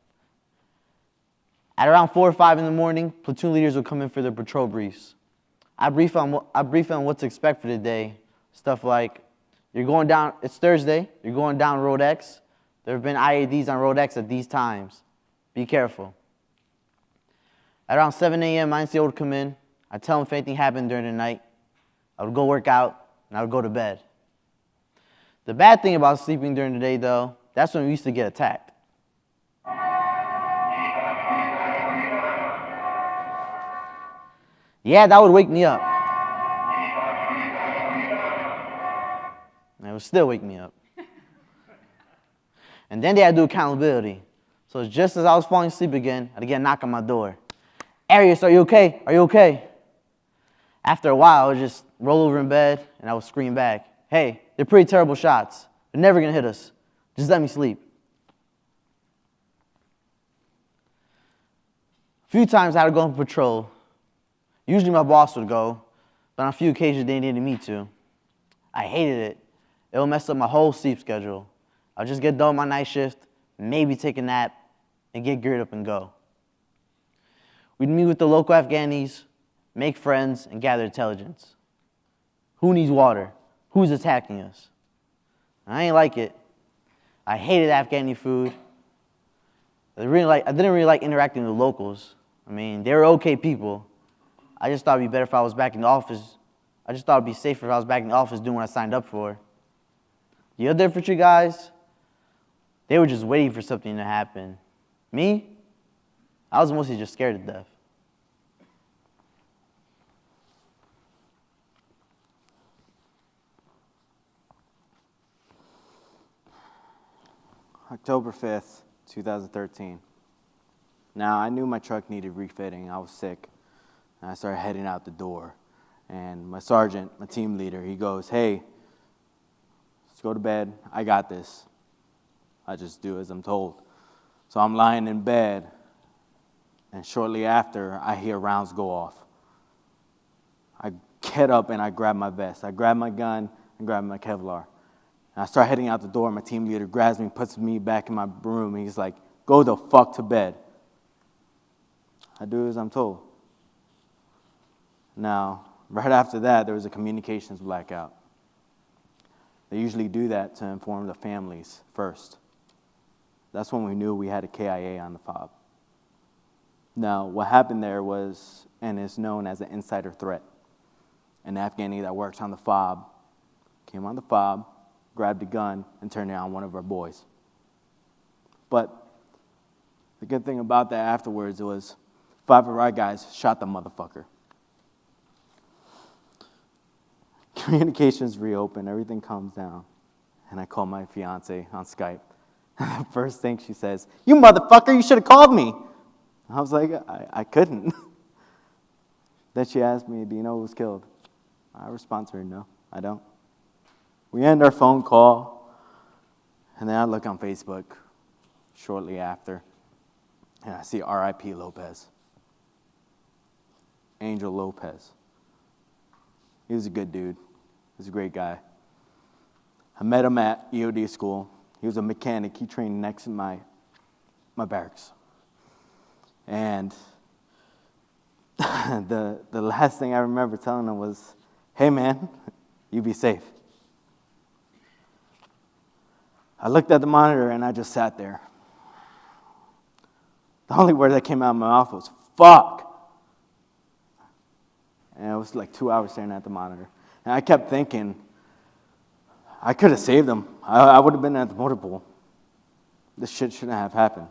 At around 4 or 5 in the morning, platoon leaders would come in for their patrol briefs. I brief on what to expect for the day. Stuff like, you're going down, it's Thursday, you're going down Road X. There have been IEDs on Road X at these times. Be careful. At around 7 a.m., my NCO would come in. I'd tell him if anything happened during the night. I would go work out, and I would go to bed. The bad thing about sleeping during the day, though, that's when we used to get attacked. Yeah, that would wake me up. And it would still wake me up. And then they had to do accountability. So just as I was falling asleep again, I'd get a knock on my door. Arius, are you okay? Are you okay? After a while, I would just roll over in bed, and I would scream back, hey, they're pretty terrible shots. They're never going to hit us. Just let me sleep. A few times I would go on patrol. Usually my boss would go, but on a few occasions they needed me to. I hated it. It would mess up my whole sleep schedule. I'd just get done with my night shift, maybe take a nap, and get geared up and go. We'd meet with the local Afghanis, make friends, and gather intelligence. Who needs water? Who's attacking us? I ain't like it. I hated Afghani food. I didn't really like interacting with the locals. I mean, they were okay people. I just thought it'd be better if I was back in the office. I just thought it'd be safer if I was back in the office doing what I signed up for. The other infantry guys, they were just waiting for something to happen. Me, I was mostly just scared to death. October 5th, 2013. Now, I knew my truck needed refitting. I was sick. And I started heading out the door. And my sergeant, my team leader, he goes, hey, let's go to bed. I got this. I just do as I'm told. So I'm lying in bed, and shortly after, I hear rounds go off. I get up and I grab my vest. I grab my gun and grab my Kevlar. And I start heading out the door. My team leader grabs me, puts me back in my room, and he's like, go the fuck to bed. I do as I'm told. Now, right after that, there was a communications blackout. They usually do that to inform the families first. That's when we knew we had a KIA on the fob. Now, what happened there was, and is known as an insider threat. An Afghani that works on the fob came on the fob, grabbed a gun, and turned it on one of our boys. But the good thing about that afterwards was 5 of our guys shot the motherfucker. Communications reopened, everything calms down, and I call my fiance on Skype. The first thing she says, you motherfucker, you should have called me. I was like, I couldn't. Then she asked me, do you know who was killed? I respond to her, no, I don't. We end our phone call, and then I look on Facebook shortly after, and I see R.I.P. Lopez. Angel Lopez. He was a good dude. He was a great guy. I met him at EOD school. He was a mechanic. He trained next to my barracks. And the last thing I remember telling him was, hey man, you be safe. I looked at the monitor and I just sat there. The only word that came out of my mouth was, fuck. And it was like 2 hours staring at the monitor. And I kept thinking, I could have saved him. I would have been at the motor pool. This shit shouldn't have happened.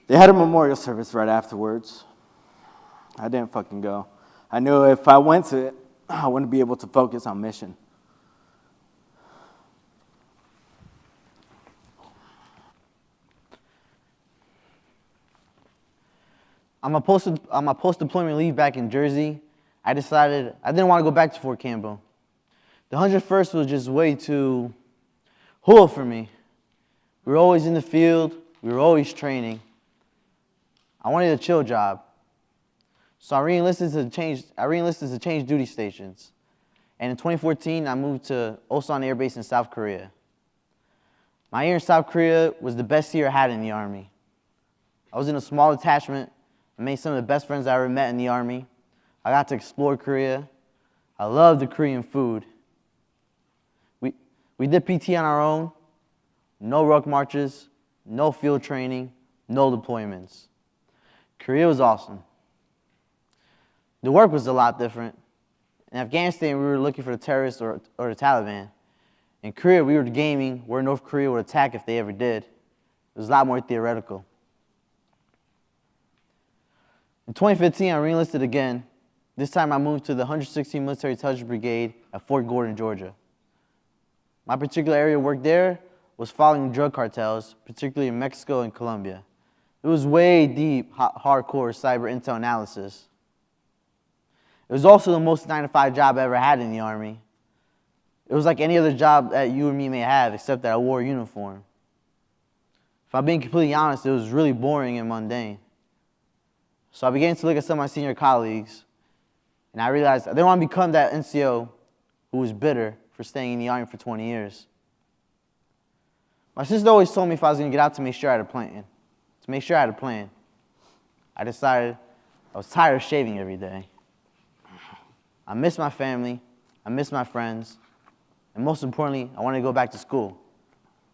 They had a memorial service right afterwards. I didn't fucking go. I knew if I went to it, I wouldn't be able to focus on mission. On my post-deployment leave back in Jersey, I decided I didn't want to go back to Fort Campbell. The 101st was just way too hood for me. We were always in the field. We were always training. I wanted a chill job. So I re-enlisted to change duty stations. And in 2014, I moved to Osan Air Base in South Korea. My year in South Korea was the best year I had in the Army. I was in a small detachment. I made some of the best friends I ever met in the Army. I got to explore Korea. I loved the Korean food. We did PT on our own. No ruck marches, no field training, no deployments. Korea was awesome. The work was a lot different. In Afghanistan, we were looking for the terrorists or the Taliban. In Korea, we were gaming where North Korea would attack if they ever did. It was a lot more theoretical. In 2015, I re-enlisted again. This time I moved to the 116th Military Intelligence Brigade at Fort Gordon, Georgia. My particular area of work there was following drug cartels, particularly in Mexico and Colombia. It was way deep, hardcore cyber intel analysis. It was also the most 9-to-5 job I ever had in the Army. It was like any other job that you or me may have, except that I wore a uniform. If I'm being completely honest, it was really boring and mundane. So I began to look at some of my senior colleagues, and I realized I didn't want to become that NCO who was bitter for staying in the Army for 20 years. My sister always told me if I was going to get out to make sure I had a plan. To make sure I had a plan. I decided I was tired of shaving every day. I miss my family, I miss my friends, and most importantly, I wanted to go back to school.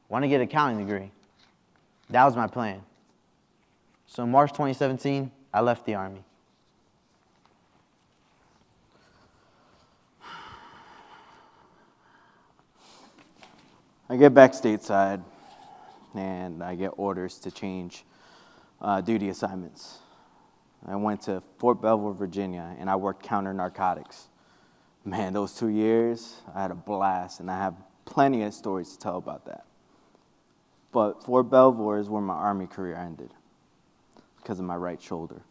I wanted to get an accounting degree. That was my plan. So in March 2017, I left the Army. I get back stateside, and I get orders to change duty assignments. I went to Fort Belvoir, Virginia, and I worked counter-narcotics. Man, those 2 years, I had a blast, and I have plenty of stories to tell about that. But Fort Belvoir is where my Army career ended because of my right shoulder.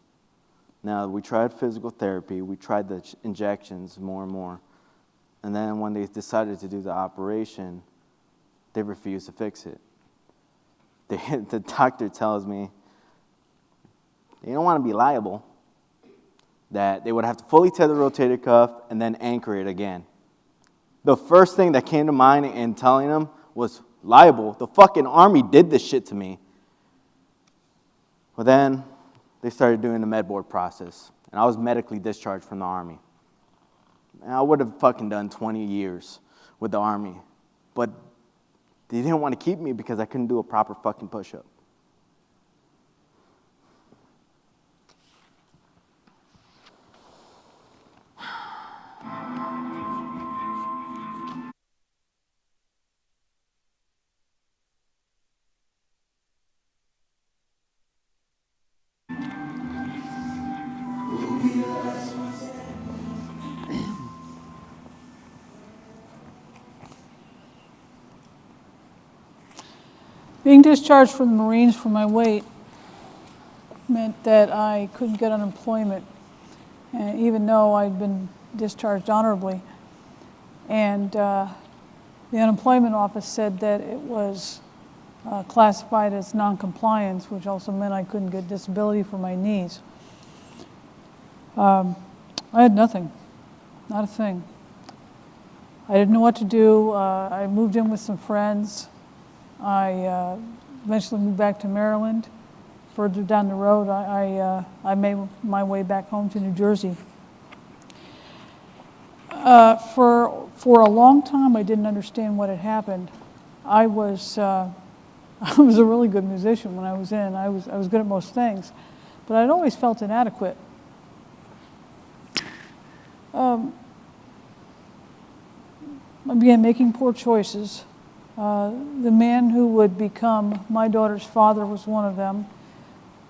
Now, we tried physical therapy, we tried the injections more and more, and then when they decided to do the operation, they refused to fix it. The doctor tells me they don't want to be liable, that they would have to fully tear the rotator cuff and then anchor it again. The first thing that came to mind in telling them was liable. The fucking Army did this shit to me. Well, then they started doing the med board process, and I was medically discharged from the Army. And I would have fucking done 20 years with the Army, but they didn't want to keep me because I couldn't do a proper fucking push-up. Being discharged from the Marines for my weight meant that I couldn't get unemployment, even though I'd been discharged honorably. And the unemployment office said that it was classified as non-compliance, which also meant I couldn't get disability for my knees. I had nothing, not a thing. I didn't know what to do. I moved in with some friends. I eventually moved back to Maryland. Further down the road, I made my way back home to New Jersey. For a long time, I didn't understand what had happened. I was a really good musician when I was in. I was good at most things, but I'd always felt inadequate. I began making poor choices. The man who would become my daughter's father was one of them.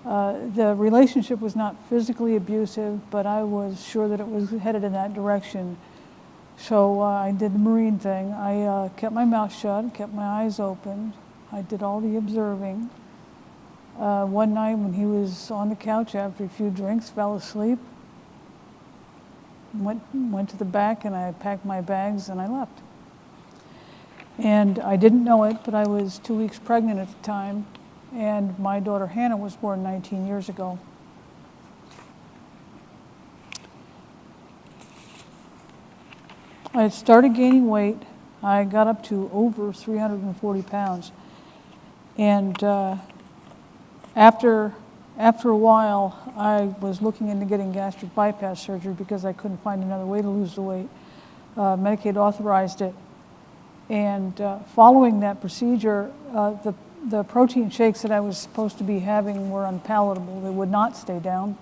The relationship was not physically abusive, but I was sure that it was headed in that direction. So I did the Marine thing. I kept my mouth shut, kept my eyes open. I did all the observing. One night when he was on the couch after a few drinks, fell asleep. Went to the back and I packed my bags and I left. And I didn't know it, but I was 2 weeks pregnant at the time, and my daughter Hannah was born 19 years ago. I had started gaining weight. I got up to over 340 pounds. And after a while, I was looking into getting gastric bypass surgery because I couldn't find another way to lose the weight. Medicaid authorized it. And following that procedure, the protein shakes that I was supposed to be having were unpalatable. They would not stay down.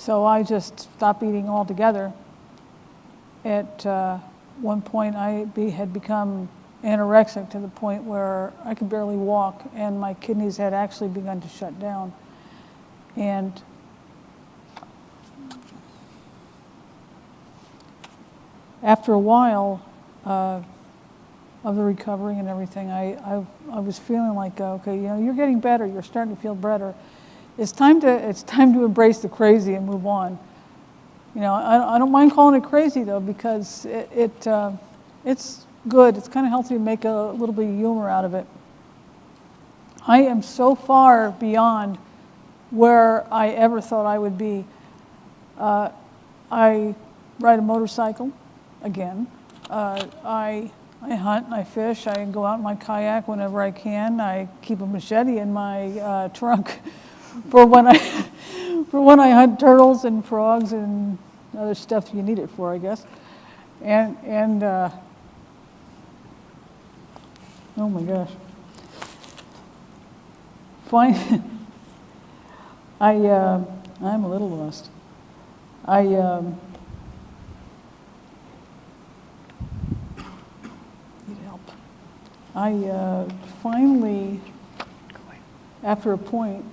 So I just stopped eating altogether. At one point, had become anorexic to the point where I could barely walk, and my kidneys had actually begun to shut down. And after a while of the recovery and everything, I was feeling like, okay, you're getting better. You're starting to feel better. It's time to embrace the crazy and move on. I don't mind calling it crazy though, because it's good. It's kind of healthy to make a little bit of humor out of it. I am so far beyond where I ever thought I would be. I ride a motorcycle again. I hunt and I fish. I go out in my kayak whenever I can. I keep a machete in my trunk for when I hunt turtles and frogs and other stuff you need it for, I guess. And oh my gosh. Fine. I'm a little lost. Need help. I finally, after a point,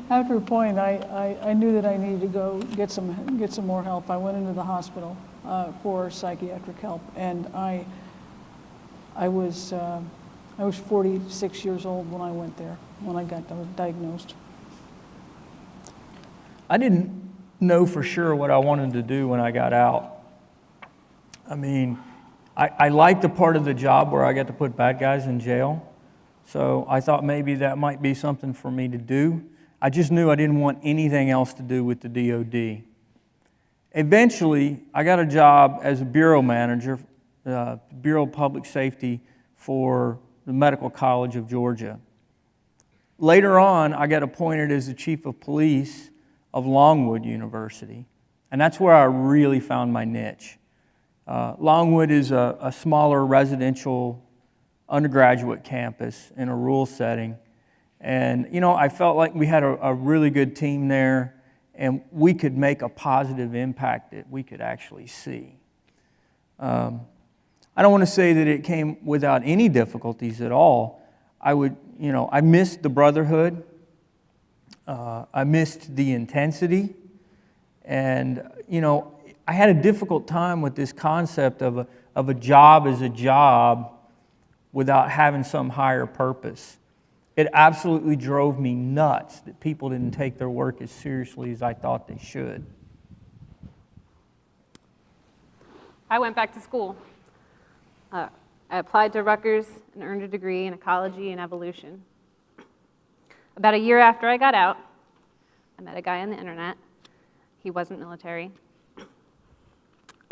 I knew that I needed to go get some more help. I went into the hospital for psychiatric help, and I was 46 years old when I went there, when I got diagnosed. I didn't know for sure what I wanted to do when I got out. I mean, I liked the part of the job where I got to put bad guys in jail, so I thought maybe that might be something for me to do. I just knew I didn't want anything else to do with the DOD. Eventually, I got a job as a bureau manager, Bureau of Public Safety for the Medical College of Georgia. Later on, I got appointed as the chief of police of Longwood University, and that's where I really found my niche. Longwood is a smaller residential undergraduate campus in a rural setting. And, I felt like we had a really good team there, and we could make a positive impact that we could actually see. I don't want to say that it came without any difficulties at all. I missed the brotherhood. I missed the intensity. And, I had a difficult time with this concept of a job as a job without having some higher purpose. It absolutely drove me nuts that people didn't take their work as seriously as I thought they should. I went back to school. I applied to Rutgers and earned a degree in ecology and evolution. About a year after I got out, I met a guy on the internet. He wasn't military.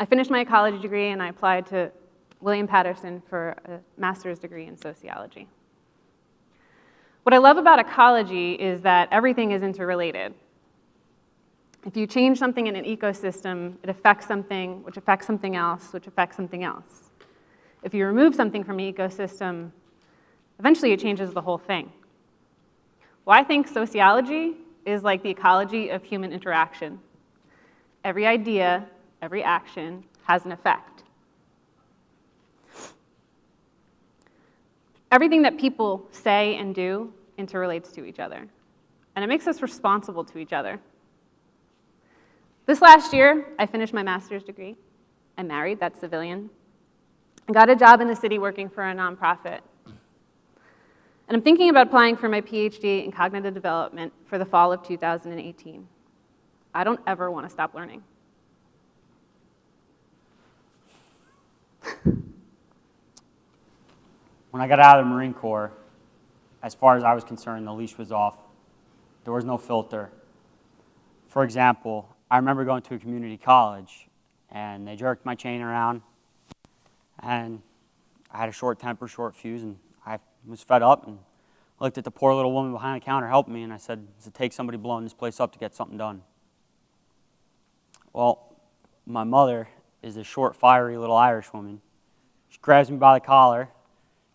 I finished my ecology degree and I applied to William Paterson for a master's degree in sociology. What I love about ecology is that everything is interrelated. If you change something in an ecosystem, it affects something, which affects something else, which affects something else. If you remove something from an ecosystem, eventually it changes the whole thing. Well, I think sociology is like the ecology of human interaction. Every idea, every action has an effect. Everything that people say and do interrelates to each other, and it makes us responsible to each other. This last year, I finished my master's degree. I married, that's civilian. I got a job in the city working for a nonprofit. And I'm thinking about applying for my PhD in cognitive development for the fall of 2018. I don't ever want to stop learning. When I got out of the Marine Corps, as far as I was concerned, the leash was off. There was no filter. For example, I remember going to a community college, and they jerked my chain around, and I had a short temper, short fuse, and I was fed up and looked at the poor little woman behind the counter helping me, and I said, does it take somebody blowing this place up to get something done? Well, my mother is a short, fiery little Irish woman. She grabs me by the collar,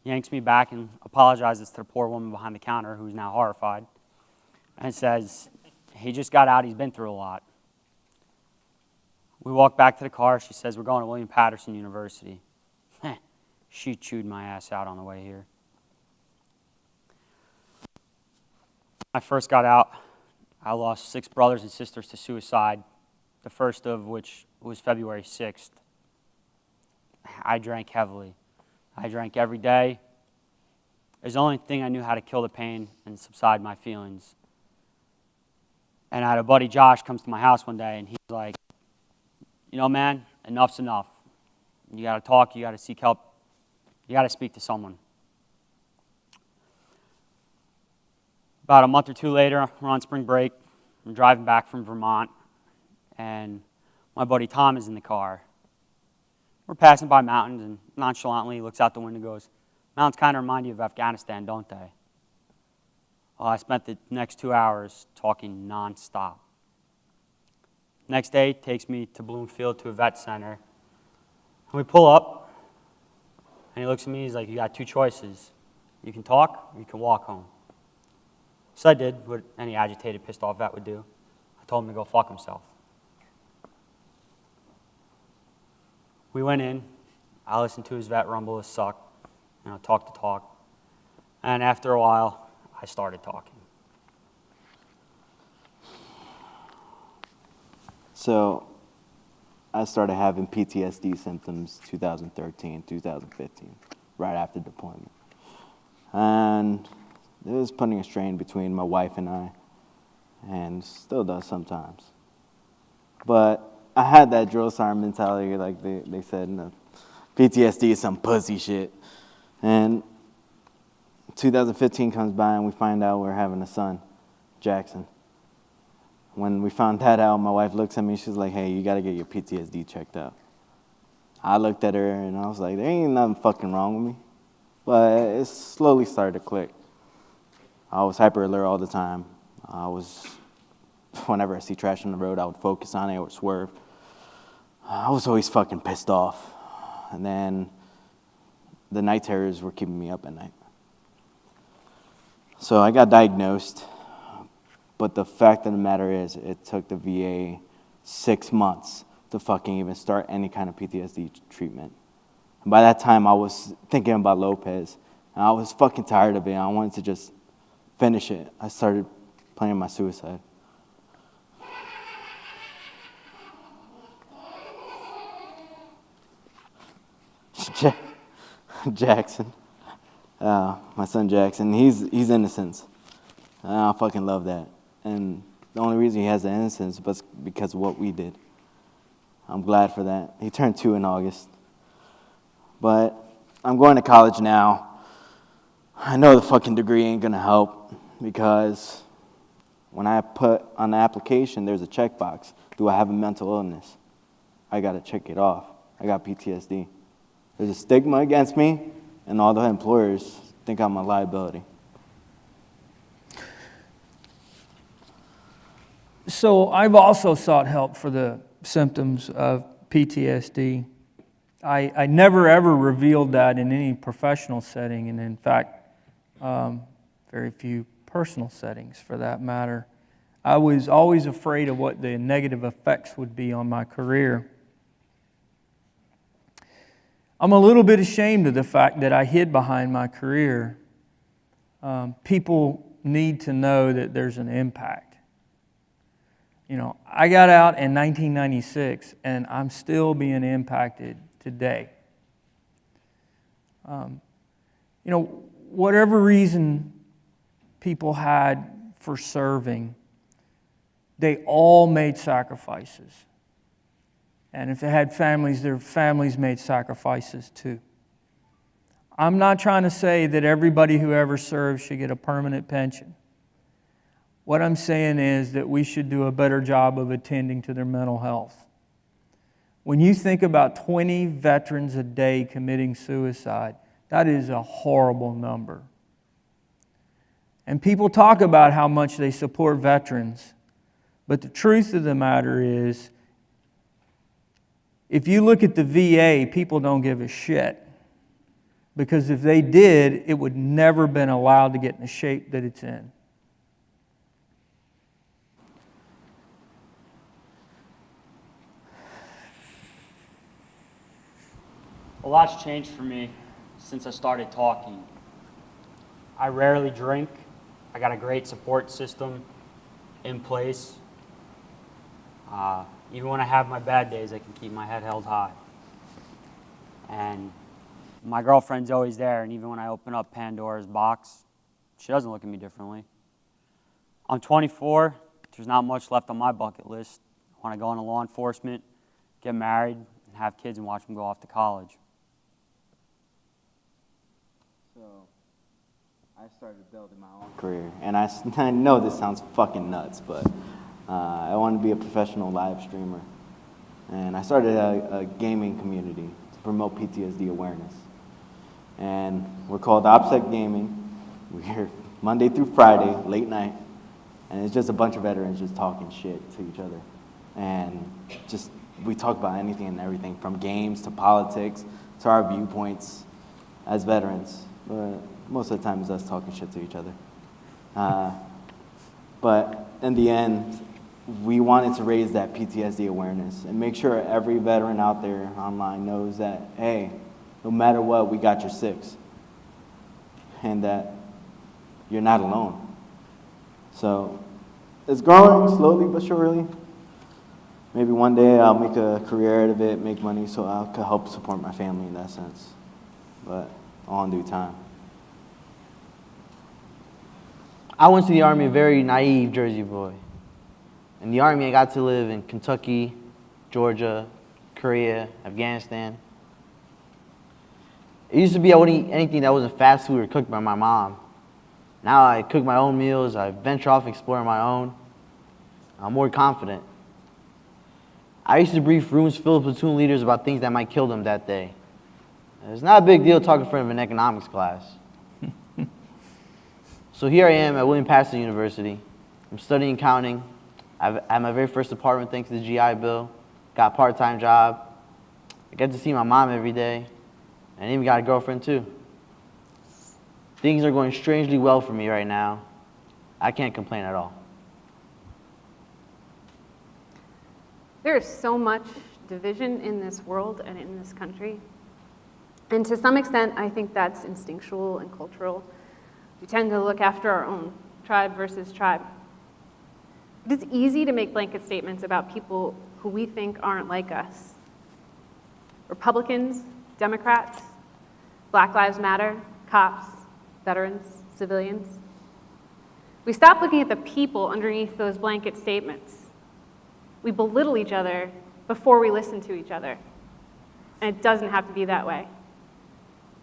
yanks me back, and apologizes to the poor woman behind the counter, who's now horrified, and says, He just got out. He's been through a lot. We walk back to the car. She says, we're going to William Paterson University. She chewed my ass out on the way here. When I first got out, I lost 6 brothers and sisters to suicide, the first of which was February 6th. I drank heavily. I drank every day. It was the only thing I knew how to kill the pain and subside my feelings. And I had a buddy, Josh, comes to my house one day, and he's like, you know, man, enough's enough. You got to talk. You got to seek help. You got to speak to someone. About a month or 2 later, we're on spring break. I'm driving back from Vermont, and my buddy Tom is in the car. We're passing by mountains, and nonchalantly he looks out the window and goes, mountains kind of remind you of Afghanistan, don't they? Well, I spent the next 2 hours talking nonstop. Next day, takes me to Bloomfield to a vet center. And we pull up, and he looks at me, he's like, you got 2 choices. You can talk, or you can walk home. So I did what any agitated, pissed off vet would do. I told him to go fuck himself. We went in. I listened to his vet rumble his suck, talk to talk. And after a while, I started talking. So I started having PTSD symptoms 2013, 2015, right after deployment. And it was putting a strain between my wife and I, and still does sometimes. But I had that drill sergeant mentality, like they said, no, PTSD is some pussy shit. And 2015 comes by and we find out we're having a son, Jackson. When we found that out, my wife looks at me, she's like, hey, you gotta get your PTSD checked out. I looked at her and I was like, there ain't nothing fucking wrong with me. But it slowly started to click. I was hyper alert all the time. Whenever I see trash on the road, I would focus on it, I would swerve. I was always fucking pissed off. And then the night terrors were keeping me up at night. So I got diagnosed, but the fact of the matter is it took the VA 6 months to fucking even start any kind of PTSD treatment. And by that time, I was thinking about Lopez, and I was fucking tired of it. I wanted to just finish it. I started planning my suicide. Jackson, my son Jackson, he's innocent. I fucking love that. And the only reason he has the innocence was because of what we did. I'm glad for that. He turned 2 in August. But I'm going to college now. I know the fucking degree ain't gonna help because when I put on the application, there's a checkbox. Do I have a mental illness? I gotta check it off. I got PTSD. There's a stigma against me, and all the employers think I'm a liability. So I've also sought help for the symptoms of PTSD. I never ever revealed that in any professional setting, and in fact, very few personal settings for that matter. I was always afraid of what the negative effects would be on my career. I'm a little bit ashamed of the fact that I hid behind my career. People need to know that there's an impact. I got out in 1996, and I'm still being impacted today. Whatever reason people had for serving, they all made sacrifices. And if they had families, their families made sacrifices too. I'm not trying to say that everybody who ever served should get a permanent pension. What I'm saying is that we should do a better job of attending to their mental health. When you think about 20 veterans a day committing suicide, that is a horrible number. And people talk about how much they support veterans, but the truth of the matter is, if you look at the VA, people don't give a shit. Because if they did, it would never have been allowed to get in the shape that it's in. A lot's changed for me since I started talking. I rarely drink. I got a great support system in place. Even when I have my bad days, I can keep my head held high. And my girlfriend's always there, and even when I open up Pandora's box, she doesn't look at me differently. I'm 24. There's not much left on my bucket list. I want to go into law enforcement, get married, and have kids and watch them go off to college. So, I started building my own career, and I know this sounds fucking nuts, but I want to be a professional live streamer. And I started a gaming community to promote PTSD awareness. And we're called OPSEC Gaming. We're here Monday through Friday, late night. And it's just a bunch of veterans just talking shit to each other. And we talk about anything and everything, from games to politics to our viewpoints as veterans. But most of the time it's us talking shit to each other. But in the end, we wanted to raise that PTSD awareness and make sure every veteran out there online knows that, hey, no matter what, we got your six. And that you're not alone. So it's growing slowly but surely. Maybe one day I'll make a career out of it, make money so I can help support my family in that sense. But all in due time. I went to the Army a very naive Jersey boy. In the Army, I got to live in Kentucky, Georgia, Korea, Afghanistan. It used to be I wouldn't eat anything that wasn't fast food or cooked by my mom. Now I cook my own meals, I venture off exploring my own. I'm more confident. I used to brief rooms filled with platoon leaders about things that might kill them that day. It's not a big deal talking in front of an economics class. So here I am at William Paterson University. I'm studying accounting. I had my very first apartment thanks to the GI Bill. Got a part-time job. I get to see my mom every day. And I even got a girlfriend too. Things are going strangely well for me right now. I can't complain at all. There is so much division in this world and in this country. And to some extent, I think that's instinctual and cultural. We tend to look after our own, tribe versus tribe. It is easy to make blanket statements about people who we think aren't like us. Republicans, Democrats, Black Lives Matter, cops, veterans, civilians. We stop looking at the people underneath those blanket statements. We belittle each other before we listen to each other. And it doesn't have to be that way.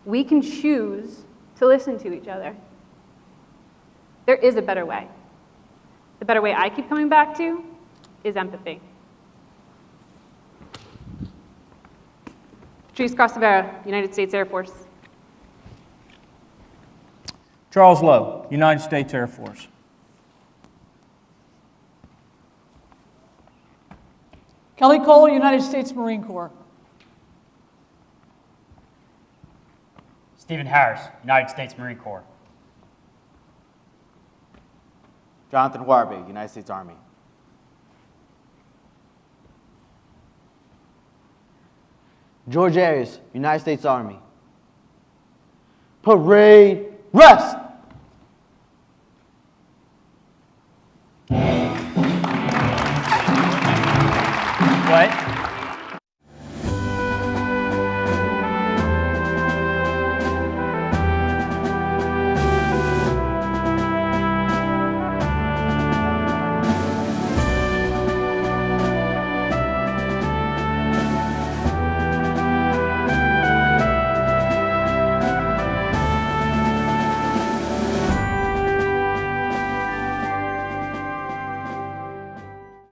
We can choose to listen to each other. There is a better way. The better way I keep coming back to is empathy. Patrice Crosavera, United States Air Force. Charles Lowe, United States Air Force. Kelly Cole, United States Marine Corps. Stephen Harris, United States Marine Corps. Jonathan Warbe, United States Army. George Arias, United States Army. Parade, rest! What?